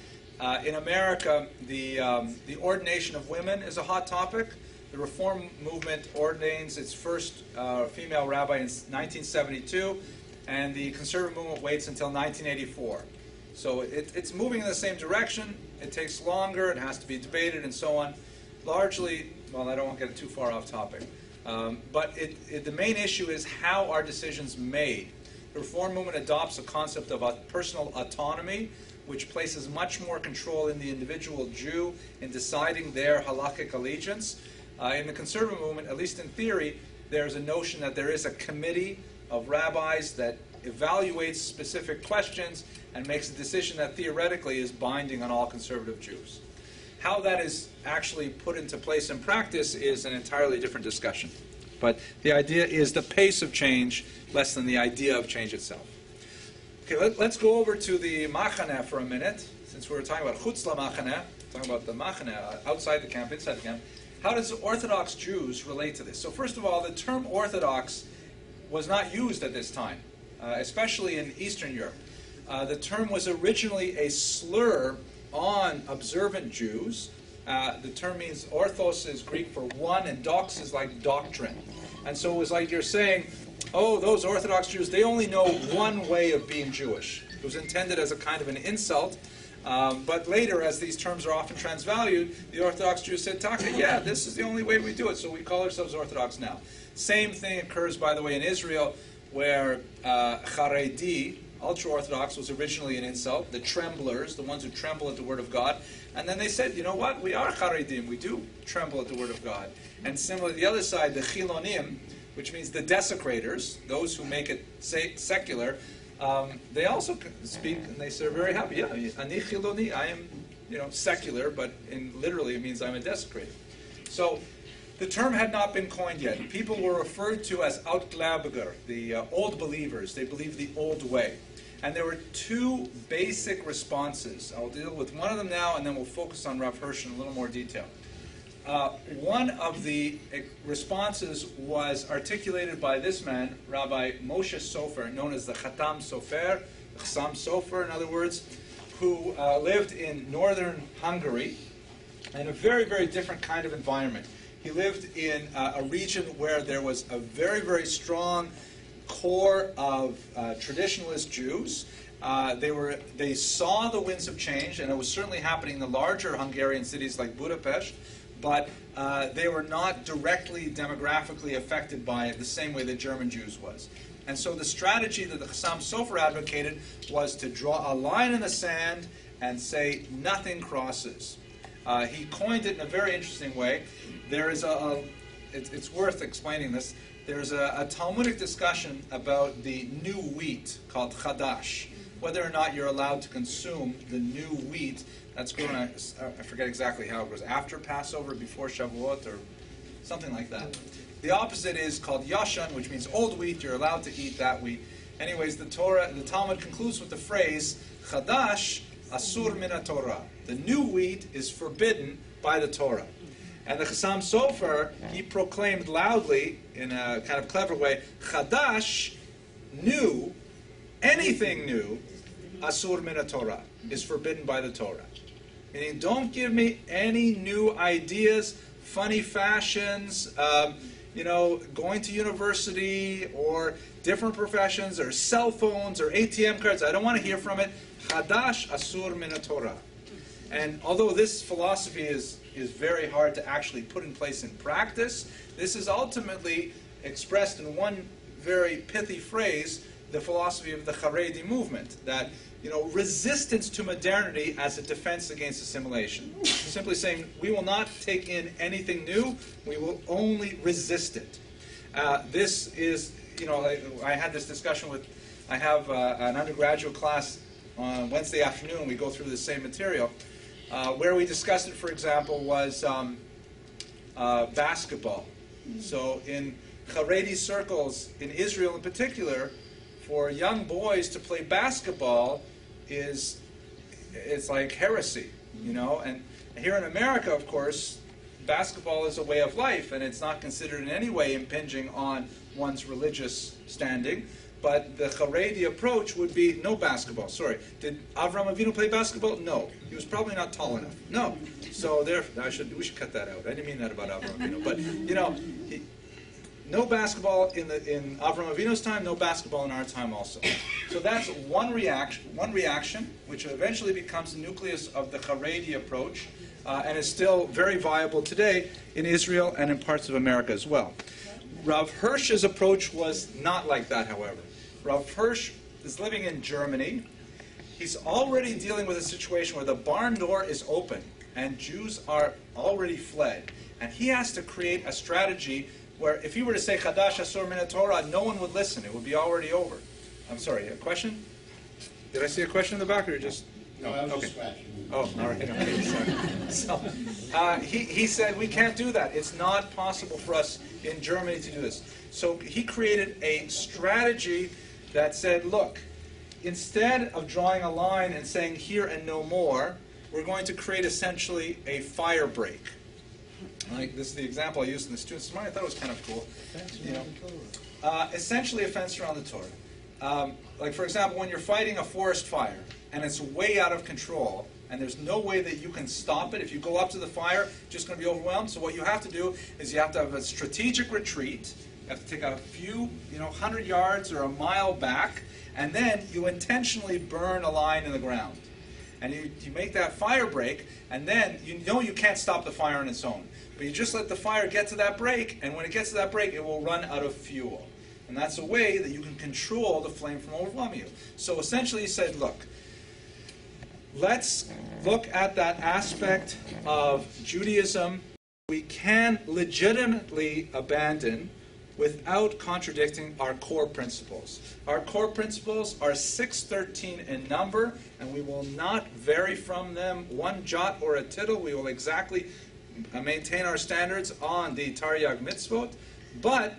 in America, the ordination of women is a hot topic. The Reform movement ordains its first female rabbi in 1972, and the conservative movement waits until 1984. So it's moving in the same direction. It takes longer. It has to be debated and so on. Largely, well, I don't want to get too far off topic. But the main issue is how are decisions made. The Reform movement adopts a concept of personal autonomy, which places much more control in the individual Jew in deciding their halakhic allegiance. In the conservative movement, at least in theory, there's a notion that there is a committee of rabbis that evaluates specific questions and makes a decision that theoretically is binding on all conservative Jews. How that is actually put into place in practice is an entirely different discussion. But the idea is the pace of change less than the idea of change itself. Okay, let's go over to the Machaneh for a minute, since we were talking about Chutz LaMachaneh, talking about the Machaneh, outside the camp, inside the camp. How does Orthodox Jews relate to this? So first of all, the term Orthodox was not used at this time, especially in Eastern Europe. The term was originally a slur on observant Jews. The term means orthos is Greek for one, and dox is like doctrine. And so it was like you're saying, oh, those Orthodox Jews, they only know one way of being Jewish. It was intended as a kind of an insult. But later, as these terms are often transvalued, the Orthodox Jews said, Taka, yeah, this is the only way we do it, so we call ourselves Orthodox now. Same thing occurs, by the way, in Israel, where Haredi, ultra-Orthodox, was originally an insult, the tremblers, the ones who tremble at the Word of God. And then they said, you know what, we are Haredim, we do tremble at the Word of God. And similarly, the other side, the Chilonim, which means the desecrators, those who make it secular, they also speak, and they say, very happy, yeah, Ani Chiloni, I am, secular, but literally it means I'm a desecrator. So, the term had not been coined yet. People were referred to as Outgläubiger, the old believers. They believed the old way. And there were two basic responses. I'll deal with one of them now, and then we'll focus on Rav Hirsch in a little more detail. One of the responses was articulated by this man, Rabbi Moshe Sofer, known as the Chatam Sofer, the Chassam Sofer, in other words, who lived in northern Hungary in a very, very different kind of environment. He lived in a region where there was a very, very strong core of traditionalist Jews. They saw the winds of change, and it was certainly happening in the larger Hungarian cities like Budapest, but they were not directly demographically affected by it the same way that German Jews was. And so the strategy that the Chassam Sofer advocated was to draw a line in the sand and say nothing crosses. He coined it in a very interesting way. There is it's worth explaining this. There's a Talmudic discussion about the new wheat called Chadash, whether or not you're allowed to consume the new wheat that's grown, I forget exactly how it goes, after Passover, before Shavuot, or something like that. The opposite is called Yashan, which means old wheat. You're allowed to eat that wheat. Anyways, the Talmud concludes with the phrase, Chadash asur min Torah. The new wheat is forbidden by the Torah. And the Chassam Sofer, he proclaimed loudly, in a kind of clever way, Chadash, new, anything new, asur min Torah, is forbidden by the Torah. Meaning, don't give me any new ideas, funny fashions, going to university, or different professions, or cell phones, or ATM cards. I don't want to hear from it. Chadash asur min Torah. And although this philosophy is very hard to actually put in place in practice, this is ultimately expressed in one very pithy phrase, the philosophy of the Haredi movement, that resistance to modernity as a defense against assimilation. Simply saying, we will not take in anything new, we will only resist it. This is, I had this discussion I have an undergraduate class on Wednesday afternoon. We go through the same material. Where we discussed it, for example, was basketball. So in Haredi circles, in Israel in particular, for young boys to play basketball it's like heresy, And here in America, of course, basketball is a way of life, and it's not considered in any way impinging on one's religious standing. But the Haredi approach would be no basketball. Sorry, did Avram Avinu play basketball? No, he was probably not tall enough. No, so we should cut that out. I didn't mean that about Avram Avinu, but no basketball in Avram Avinu's time, no basketball in our time also. So that's one reaction, which eventually becomes the nucleus of the Haredi approach, and is still very viable today in Israel and in parts of America as well. Rav Hirsch's approach was not like that, however. Rav Hirsch is living in Germany. He's already dealing with a situation where the barn door is open and Jews are already fled. And he has to create a strategy where if he were to say Chadash Asur Min Torah, no one would listen. It would be already over. I'm sorry, a question? Did I see a question in the back, or just... No, I was just scratching. Oh, all right. Okay, sorry. So, he said, we can't do that. It's not possible for us in Germany to do this. So he created a strategy that said, look, instead of drawing a line and saying here and no more, we're going to create essentially a fire break. Like, this is the example I used in the students' mind. I thought it was kind of cool. Essentially a fence around the Torah. Like, for example, when you're fighting a forest fire, and it's way out of control, and there's no way that you can stop it. If you go up to the fire, you're just going to be overwhelmed. So what you have to do is you have to have a strategic retreat. You have to take a few, 100 yards or a mile back, and then you intentionally burn a line in the ground. And you make that fire break, and then you know you can't stop the fire on its own. But you just let the fire get to that break, and when it gets to that break, it will run out of fuel. And that's a way that you can control the flame from overwhelming you. So essentially he said, look, let's look at that aspect of Judaism we can legitimately abandon without contradicting our core principles. Our core principles are 613 in number, and we will not vary from them one jot or a tittle. We will exactly maintain our standards on the Taryag mitzvot. But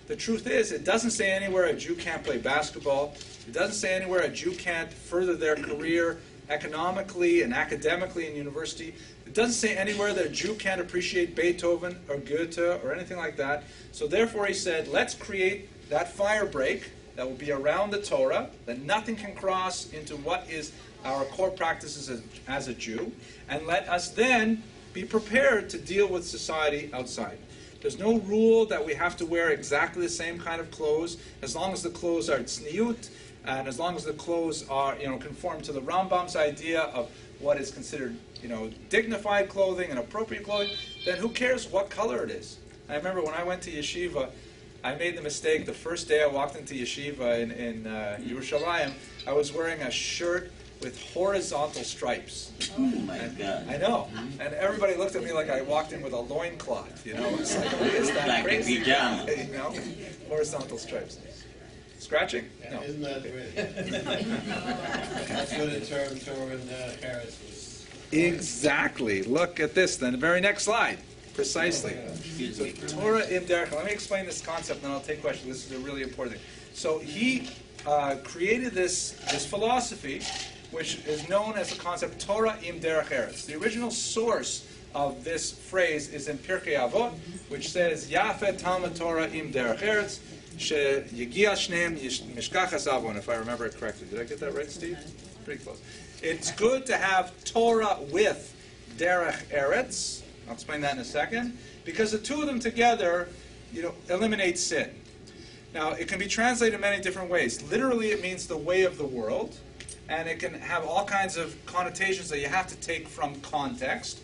the truth is, it doesn't say anywhere a Jew can't play basketball. It doesn't say anywhere a Jew can't further their career economically and academically in university. It doesn't say anywhere that a Jew can't appreciate Beethoven or Goethe or anything like that. So therefore he said, let's create that fire break that will be around the Torah, that nothing can cross into what is our core practices as a Jew, and let us then be prepared to deal with society outside. There's no rule that we have to wear exactly the same kind of clothes, as long as the clothes are tzniut, and as long as the clothes are, conform to the Rambam's idea of what is considered, dignified clothing and appropriate clothing, then who cares what color it is? I remember when I went to yeshiva, I made the mistake the first day I walked into yeshiva in Yerushalayim, I was wearing a shirt with horizontal stripes. Oh my God. I know. And everybody looked at me like I walked in with a loincloth, It's like, what is that like crazy? a pajama. Horizontal stripes. Scratching? No. Isn't that great? That's what the term Torah and Harris was. Exactly. Look at this then. The very next slide. Precisely. So Torah im derech. Let me explain this concept, and then I'll take questions. This is a really important thing. So he created this philosophy, which is known as the concept Torah im derech eretz. The original source of this phrase is in Pirkei Avot, which says Yafet Talmud Torah im derech eretz. If I remember it correctly. Did I get that right, Steve? Pretty close. It's good to have Torah with Derech Eretz. I'll explain that in a second. Because the two of them together, eliminate sin. Now, it can be translated in many different ways. Literally, it means the way of the world. And it can have all kinds of connotations that you have to take from context.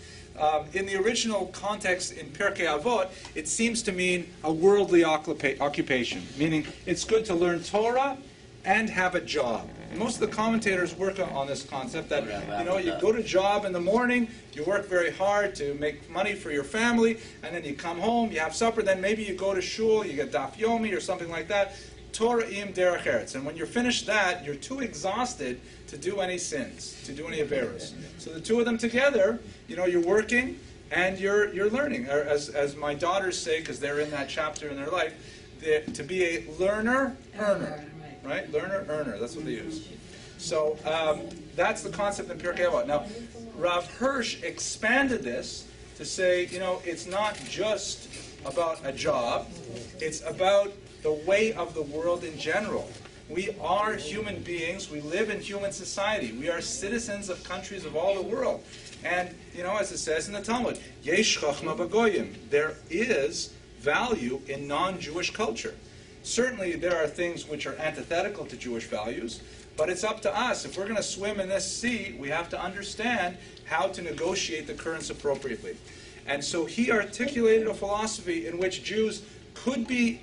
In the original context in Pirkei Avot, it seems to mean a worldly occupation, meaning it's good to learn Torah and have a job. And most of the commentators work on this concept that, you go to job in the morning, you work very hard to make money for your family, and then you come home, you have supper, then maybe you go to shul, you get daf yomi or something like that. Torah im derech eretz. And when you're finished that, you're too exhausted to do any sins, to do any averos. So the two of them together, you're working and you're learning. Or as my daughters say, because they're in that chapter in their life, to be a learner, earner. Right? Learner, earner. That's what they use. So that's the concept in Pirkei Avot. Now, Rav Hirsch expanded this to say, it's not just about a job. It's about the way of the world in general. We are human beings. We live in human society. We are citizens of countries of all the world. And, as it says in the Talmud, Yesh chachma b'goyim. There is value in non-Jewish culture. Certainly there are things which are antithetical to Jewish values, but it's up to us. If we're going to swim in this sea, we have to understand how to negotiate the currents appropriately. And so he articulated a philosophy in which Jews could be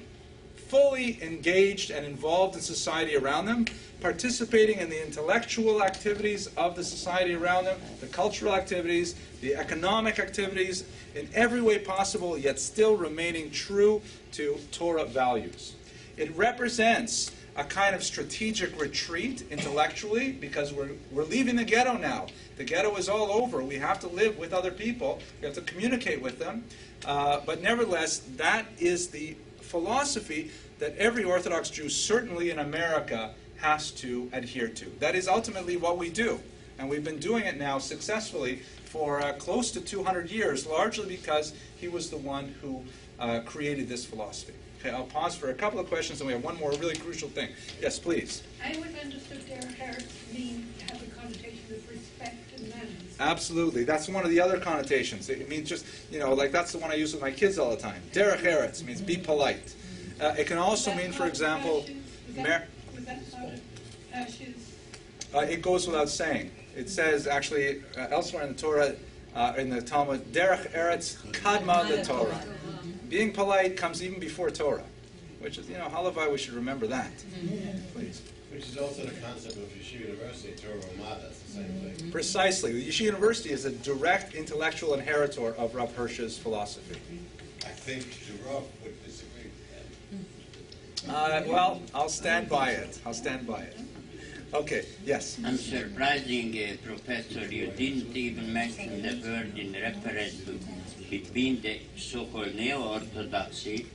fully engaged and involved in society around them, participating in the intellectual activities of the society around them, the cultural activities, the economic activities, in every way possible, yet still remaining true to Torah values. It represents a kind of strategic retreat intellectually, because we're leaving the ghetto now. The ghetto is all over. We have to live with other people. We have to communicate with them. But nevertheless, that is the philosophy that every Orthodox Jew, certainly in America, has to adhere to. That is ultimately what we do. And we've been doing it now successfully for close to 200 years, largely because he was the one who created this philosophy. Okay, I'll pause for a couple of questions, and we have one more really crucial thing. Yes, please. I would understood derech eretz to mean have a connotation of respect and manners. Absolutely. That's one of the other connotations. It means just, like that's the one I use with my kids all the time. Derech eretz means be polite. It can also mean, for example, Was that part of Hash's? it goes without saying. It says actually elsewhere in the Torah, in the Talmud, Derech Eretz Kadma the Torah. Being polite comes even before Torah, which is, halavai, we should remember that. Please. Which is also the concept of Yeshiva University, Torah Umada, it's the same thing. Precisely. The Yeshiva University is a direct intellectual inheritor of Rav Hirsch's philosophy. I think Rav would disagree with Well, I'll stand by it. Okay, yes. I'm surprising, Professor, you didn't even mention the word in reference to between the so-called Neo-Orthodoxy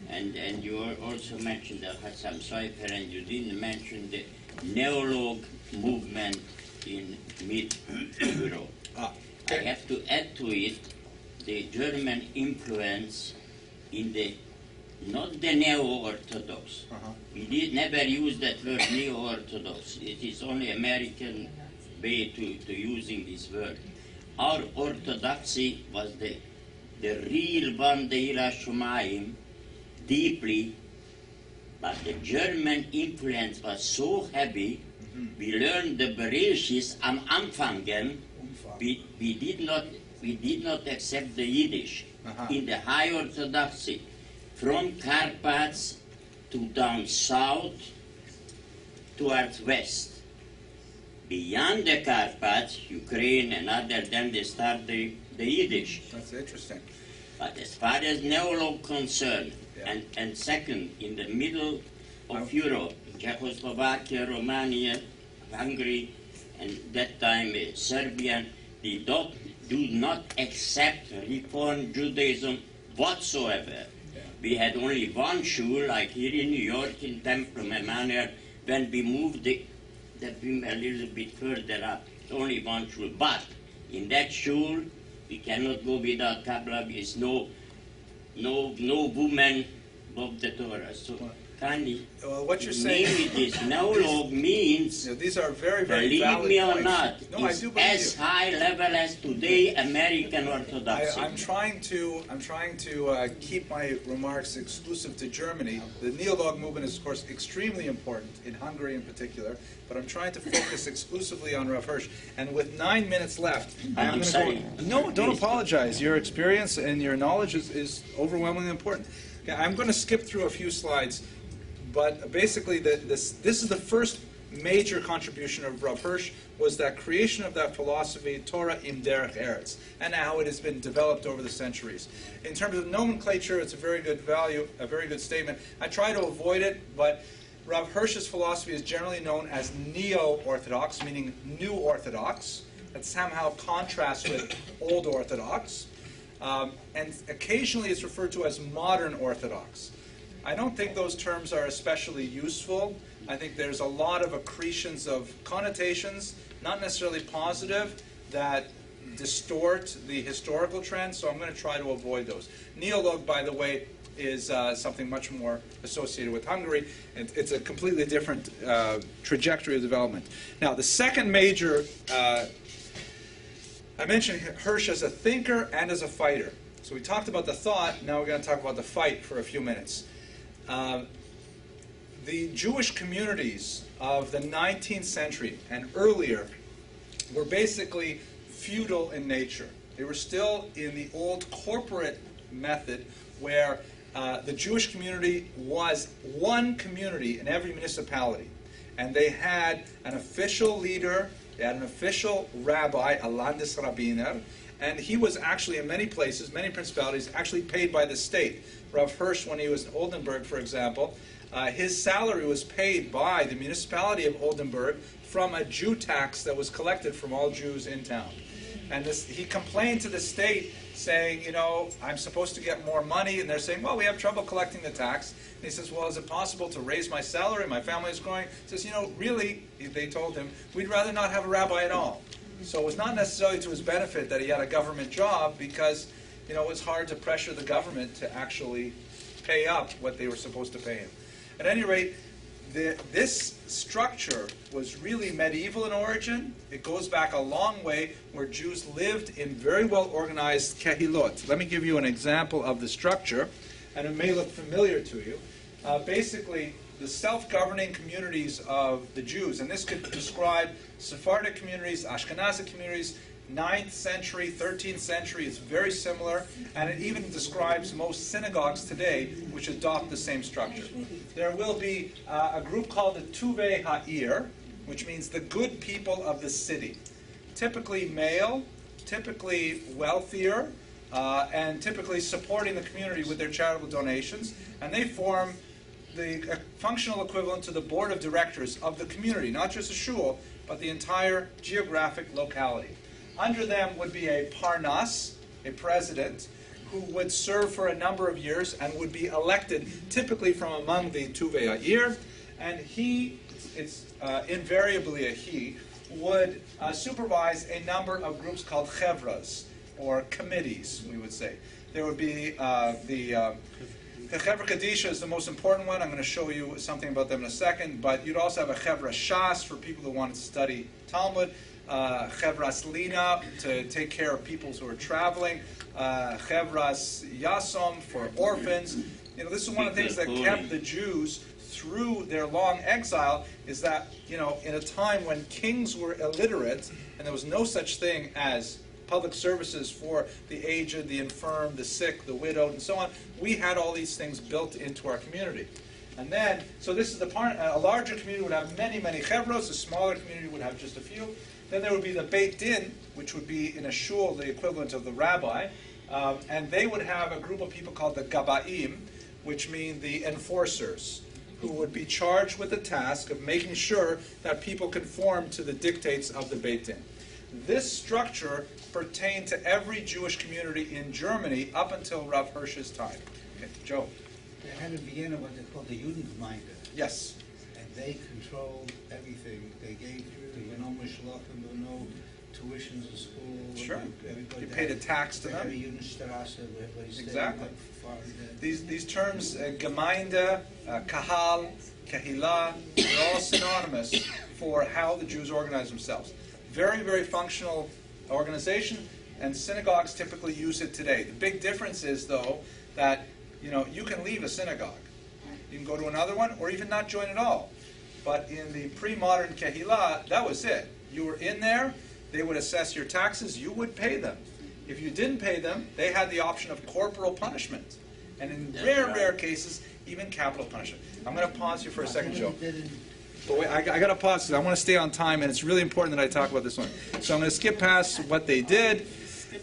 and you also mentioned the Simshon Raphael, and you didn't mention the Neolog movement in mid-Europe. I have to add to it the German influence in the, not the Neo-Orthodox. We never use that word Neo-Orthodox. It is only American way to using this word. Our Orthodoxy was the real one, the Ira Shumayim, deeply, but the German influence was so heavy. We learned the Bereshis am Anfangen. We did not accept the Yiddish in the High Orthodoxy, from Carpats to down south towards west. Beyond the Carpats, Ukraine and other, then they start the Yiddish. That's interesting. But as far as Neolog concerned, and second, in the middle of Europe, Czechoslovakia, Romania, Hungary, and that time Serbia, they do not accept Reform Judaism whatsoever. We had only one shul, like here in New York, in Temple Emmanuel. When we moved the beam a little bit further up, only one shul. But in that shul, we cannot go without Kabbalah. There is no woman above the Torah. So kindly, what you're saying this Neolog means, these are very, very believe valid me or points. not, No, I is do believe as you. high level as today American Orthodoxy. I'm trying to keep my remarks exclusive to Germany. The Neolog movement is, of course, extremely important in Hungary in particular. But I'm trying to focus exclusively on Rav Hirsch. And with 9 minutes left, I'm sorry. No, don't apologize. Your experience and your knowledge is overwhelmingly important. Okay, I'm going to skip through a few slides, but basically this is the first major contribution of Rav Hirsch, was that creation of that philosophy, Torah im derech eretz, and how it has been developed over the centuries. In terms of nomenclature, it's a very good value, a very good statement. I try to avoid it, but Rav Hirsch's philosophy is generally known as Neo-Orthodox, meaning New Orthodox. That somehow contrasts with Old Orthodox. And occasionally it's referred to as Modern Orthodox. I don't think those terms are especially useful. I think there's a lot of accretions of connotations, not necessarily positive, that distort the historical trends, so I'm going to try to avoid those. Neolog, by the way, is something much more associated with Hungary, and it's a completely different trajectory of development. Now, the second major, I mentioned Hirsch as a thinker and as a fighter. So we talked about the thought, now we're going to talk about the fight for a few minutes. The Jewish communities of the 19th century and earlier were basically feudal in nature. They were still in the old corporate method where the Jewish community was one community in every municipality. And they had an official leader, they had an official rabbi, a landis rabbiner, and he was actually in many places, many principalities, actually paid by the state. Rav Hirsch, when he was in Oldenburg, for example, his salary was paid by the municipality of Oldenburg from a Jew tax that was collected from all Jews in town. And he complained to the state saying, you know, I'm supposed to get more money, and they're saying, well, we have trouble collecting the tax. And he says, well, is it possible to raise my salary? My family is growing. He says, you know, really, they told him, we'd rather not have a rabbi at all. So it was not necessarily to his benefit that he had a government job, because, you know, it was hard to pressure the government to actually pay up what they were supposed to pay him. At any rate, this structure was really medieval in origin. It goes back a long way, where Jews lived in very well organized kehilot. Let me give you an example of the structure, and it may look familiar to you. Basically, the self-governing communities of the Jews. And this could describe Sephardic communities, Ashkenazic communities, 9th century, 13th century. It's very similar. And it even describes most synagogues today, which adopt the same structure. There will be a group called the Tuvei Ha'ir, which means the good people of the city. Typically male, typically wealthier, and typically supporting the community with their charitable donations. And they form the functional equivalent to the board of directors of the community, not just a shul, but the entire geographic locality. Under them would be a parnas, a president, who would serve for a number of years and would be elected typically from among the Tuvei Ha'ir. And he, it's invariably a he, would supervise a number of groups called chevras, or committees, we would say. There would be the Chevra Kadisha is the most important one. I'm going to show you something about them in a second. But you'd also have a Chevra Shas for people who want to study Talmud, Chevras Lina to take care of people who are traveling, Chevras Yasom for orphans. You know, this is one of the things that kept the Jews through their long exile, is that, you know, in a time when kings were illiterate and there was no such thing as public services for the aged, the infirm, the sick, the widowed, and so on, we had all these things built into our community. And then, so this is the part, a larger community would have many, many chevros, a smaller community would have just a few. Then there would be the Beit Din, which would be in a shul, the equivalent of the rabbi, and they would have a group of people called the Gabaim, which mean the enforcers, who would be charged with the task of making sure that people conform to the dictates of the Beit Din. This structure pertained to every Jewish community in Germany up until Rav Hirsch's time. Okay, Joe. They had in Vienna what they called the Judengemeinde. Yes. And they controlled everything. They gave, there were no mishlachim, there were no tuitions in school. Sure. You paid a tax to them. Exactly. These terms, Gemeinde, Kahal, Kehillah, they're all synonymous for how the Jews organize themselves. Very, very functional organization, and synagogues typically use it today. The big difference is, though, that you can leave a synagogue. You can go to another one, or even not join at all. But in the pre-modern Kehillah, that was it. You were in there, they would assess your taxes, you would pay them. If you didn't pay them, they had the option of corporal punishment. And in rare cases, even capital punishment. I'm going to pause you for a second, Joe. But wait, I got to pause because I want to stay on time, and it's really important that I talk about this one. So I'm going to skip past what they did.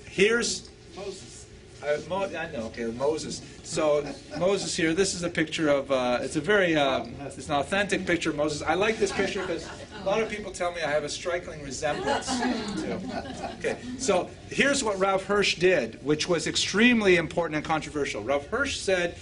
Here's Moses. I know, okay, Moses. So Moses here. This is a picture of. It's a very. It's an authentic picture of Moses. I like this picture because a lot of people tell me I have a striking resemblance to. Okay, so here's what Rav Hirsch did, which was extremely important and controversial. Rav Hirsch said,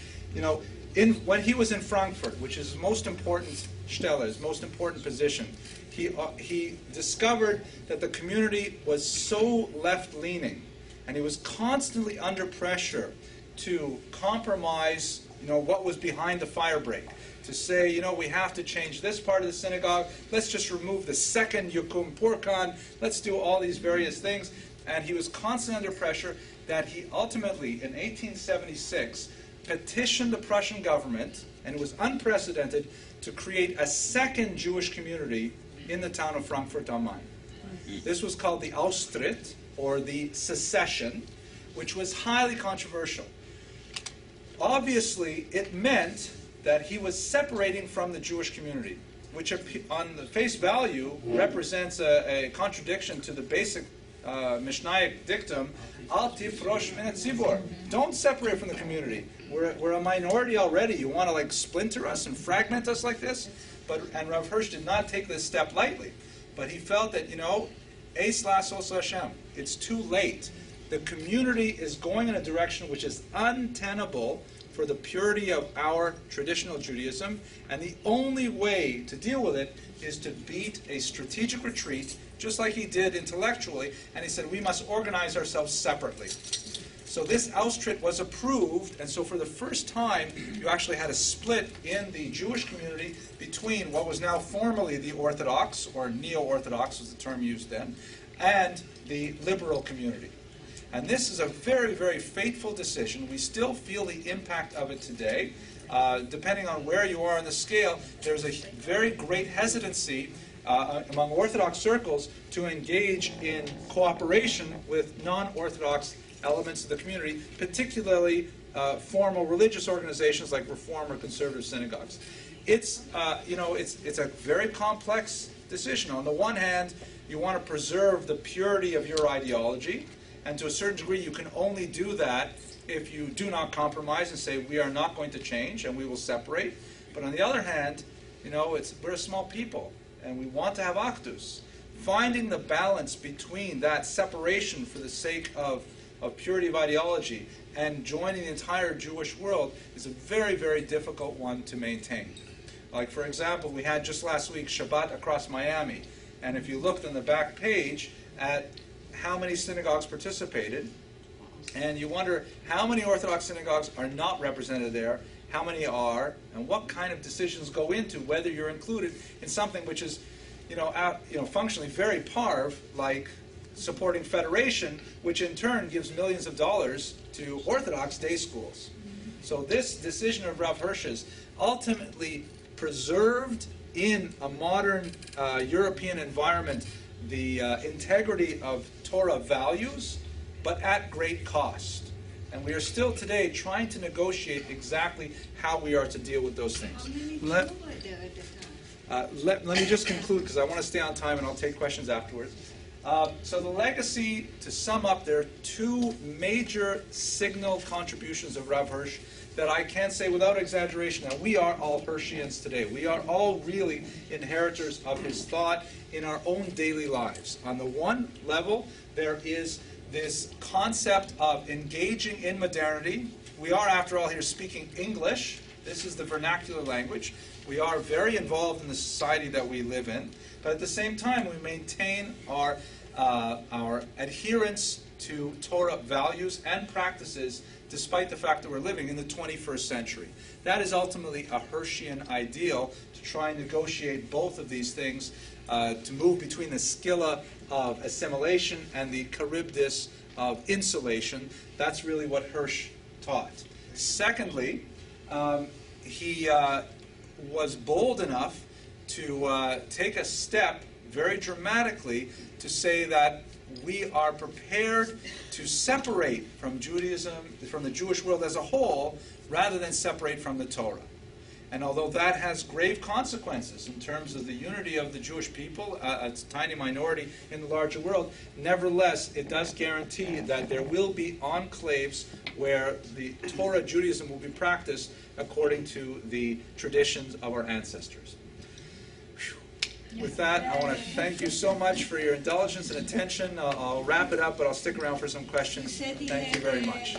when he was in Frankfurt, which is his most important Stelle, his most important position, he discovered that the community was so left-leaning, and he was constantly under pressure to compromise, what was behind the firebreak. To say, we have to change this part of the synagogue, let's just remove the second Yukum Purkan, let's do all these various things. And he was constantly under pressure that he ultimately, in 1876, petitioned the Prussian government, and it was unprecedented, to create a second Jewish community in the town of Frankfurt am Main. This was called the Austritt, or the secession, which was highly controversial. Obviously, it meant that he was separating from the Jewish community, which on the face value represents a contradiction to the basic Mishnaic dictum, Al tifrosh min hatzibur. Don't separate from the community. We're a minority already. You want to splinter us and fragment us like this? And Rav Hirsch did not take this step lightly. But he felt that, Eis lasos Hashem. It's too late. The community is going in a direction which is untenable for the purity of our traditional Judaism, and the only way to deal with it is to beat a strategic retreat, just like he did intellectually, and he said we must organize ourselves separately. So this Austritt was approved, and so for the first time you actually had a split in the Jewish community between what was now formally the Orthodox, or Neo-Orthodox was the term used then, and the liberal community. And this is a very, very fateful decision. We still feel the impact of it today. Depending on where you are on the scale, there's a very great hesitancy among Orthodox circles to engage in cooperation with non-Orthodox elements of the community, particularly formal religious organizations like Reform or conservative synagogues. It's a very complex decision. On the one hand, you want to preserve the purity of your ideology, and to a certain degree, you can only do that if you do not compromise and say, we are not going to change and we will separate. But on the other hand, we're a small people and we want to have achdus. Finding the balance between that separation for the sake of purity of ideology and joining the entire Jewish world is a very, very difficult one to maintain. Like, for example, we had just last week Shabbat across Miami. And if you looked on the back page at how many synagogues participated, and you wonder how many Orthodox synagogues are not represented there, how many are, and what kind of decisions go into whether you're included in something which is, functionally very parv, like supporting federation, which in turn gives millions of dollars to Orthodox day schools. So this decision of Rav Hirsch's ultimately preserved in a modern European environment the integrity of Torah values, but at great cost. And we are still today trying to negotiate exactly how we are to deal with those things. Let me just conclude, because I want to stay on time and I'll take questions afterwards. So the legacy, to sum up, there are two major signal contributions of Rav Hirsch that I can say without exaggeration that we are all Hirschians today. We are all really inheritors of his thought in our own daily lives. On the one level, there is this concept of engaging in modernity. We are, after all, here speaking English. This is the vernacular language. We are very involved in the society that we live in. But at the same time, we maintain our adherence to Torah values and practices despite the fact that we're living in the 21st century. That is ultimately a Hirschian ideal, to try and negotiate both of these things, to move between the skilla of assimilation and the charybdis of insulation. That's really what Hirsch taught. Secondly, he was bold enough to take a step very dramatically to say that we are prepared to separate from Judaism, from the Jewish world as a whole, rather than separate from the Torah. And although that has grave consequences in terms of the unity of the Jewish people, a tiny minority in the larger world, nevertheless, it does guarantee that there will be enclaves where the Torah Judaism will be practiced according to the traditions of our ancestors. With that, I want to thank you so much for your indulgence and attention. I'll wrap it up, but I'll stick around for some questions. Thank you very much.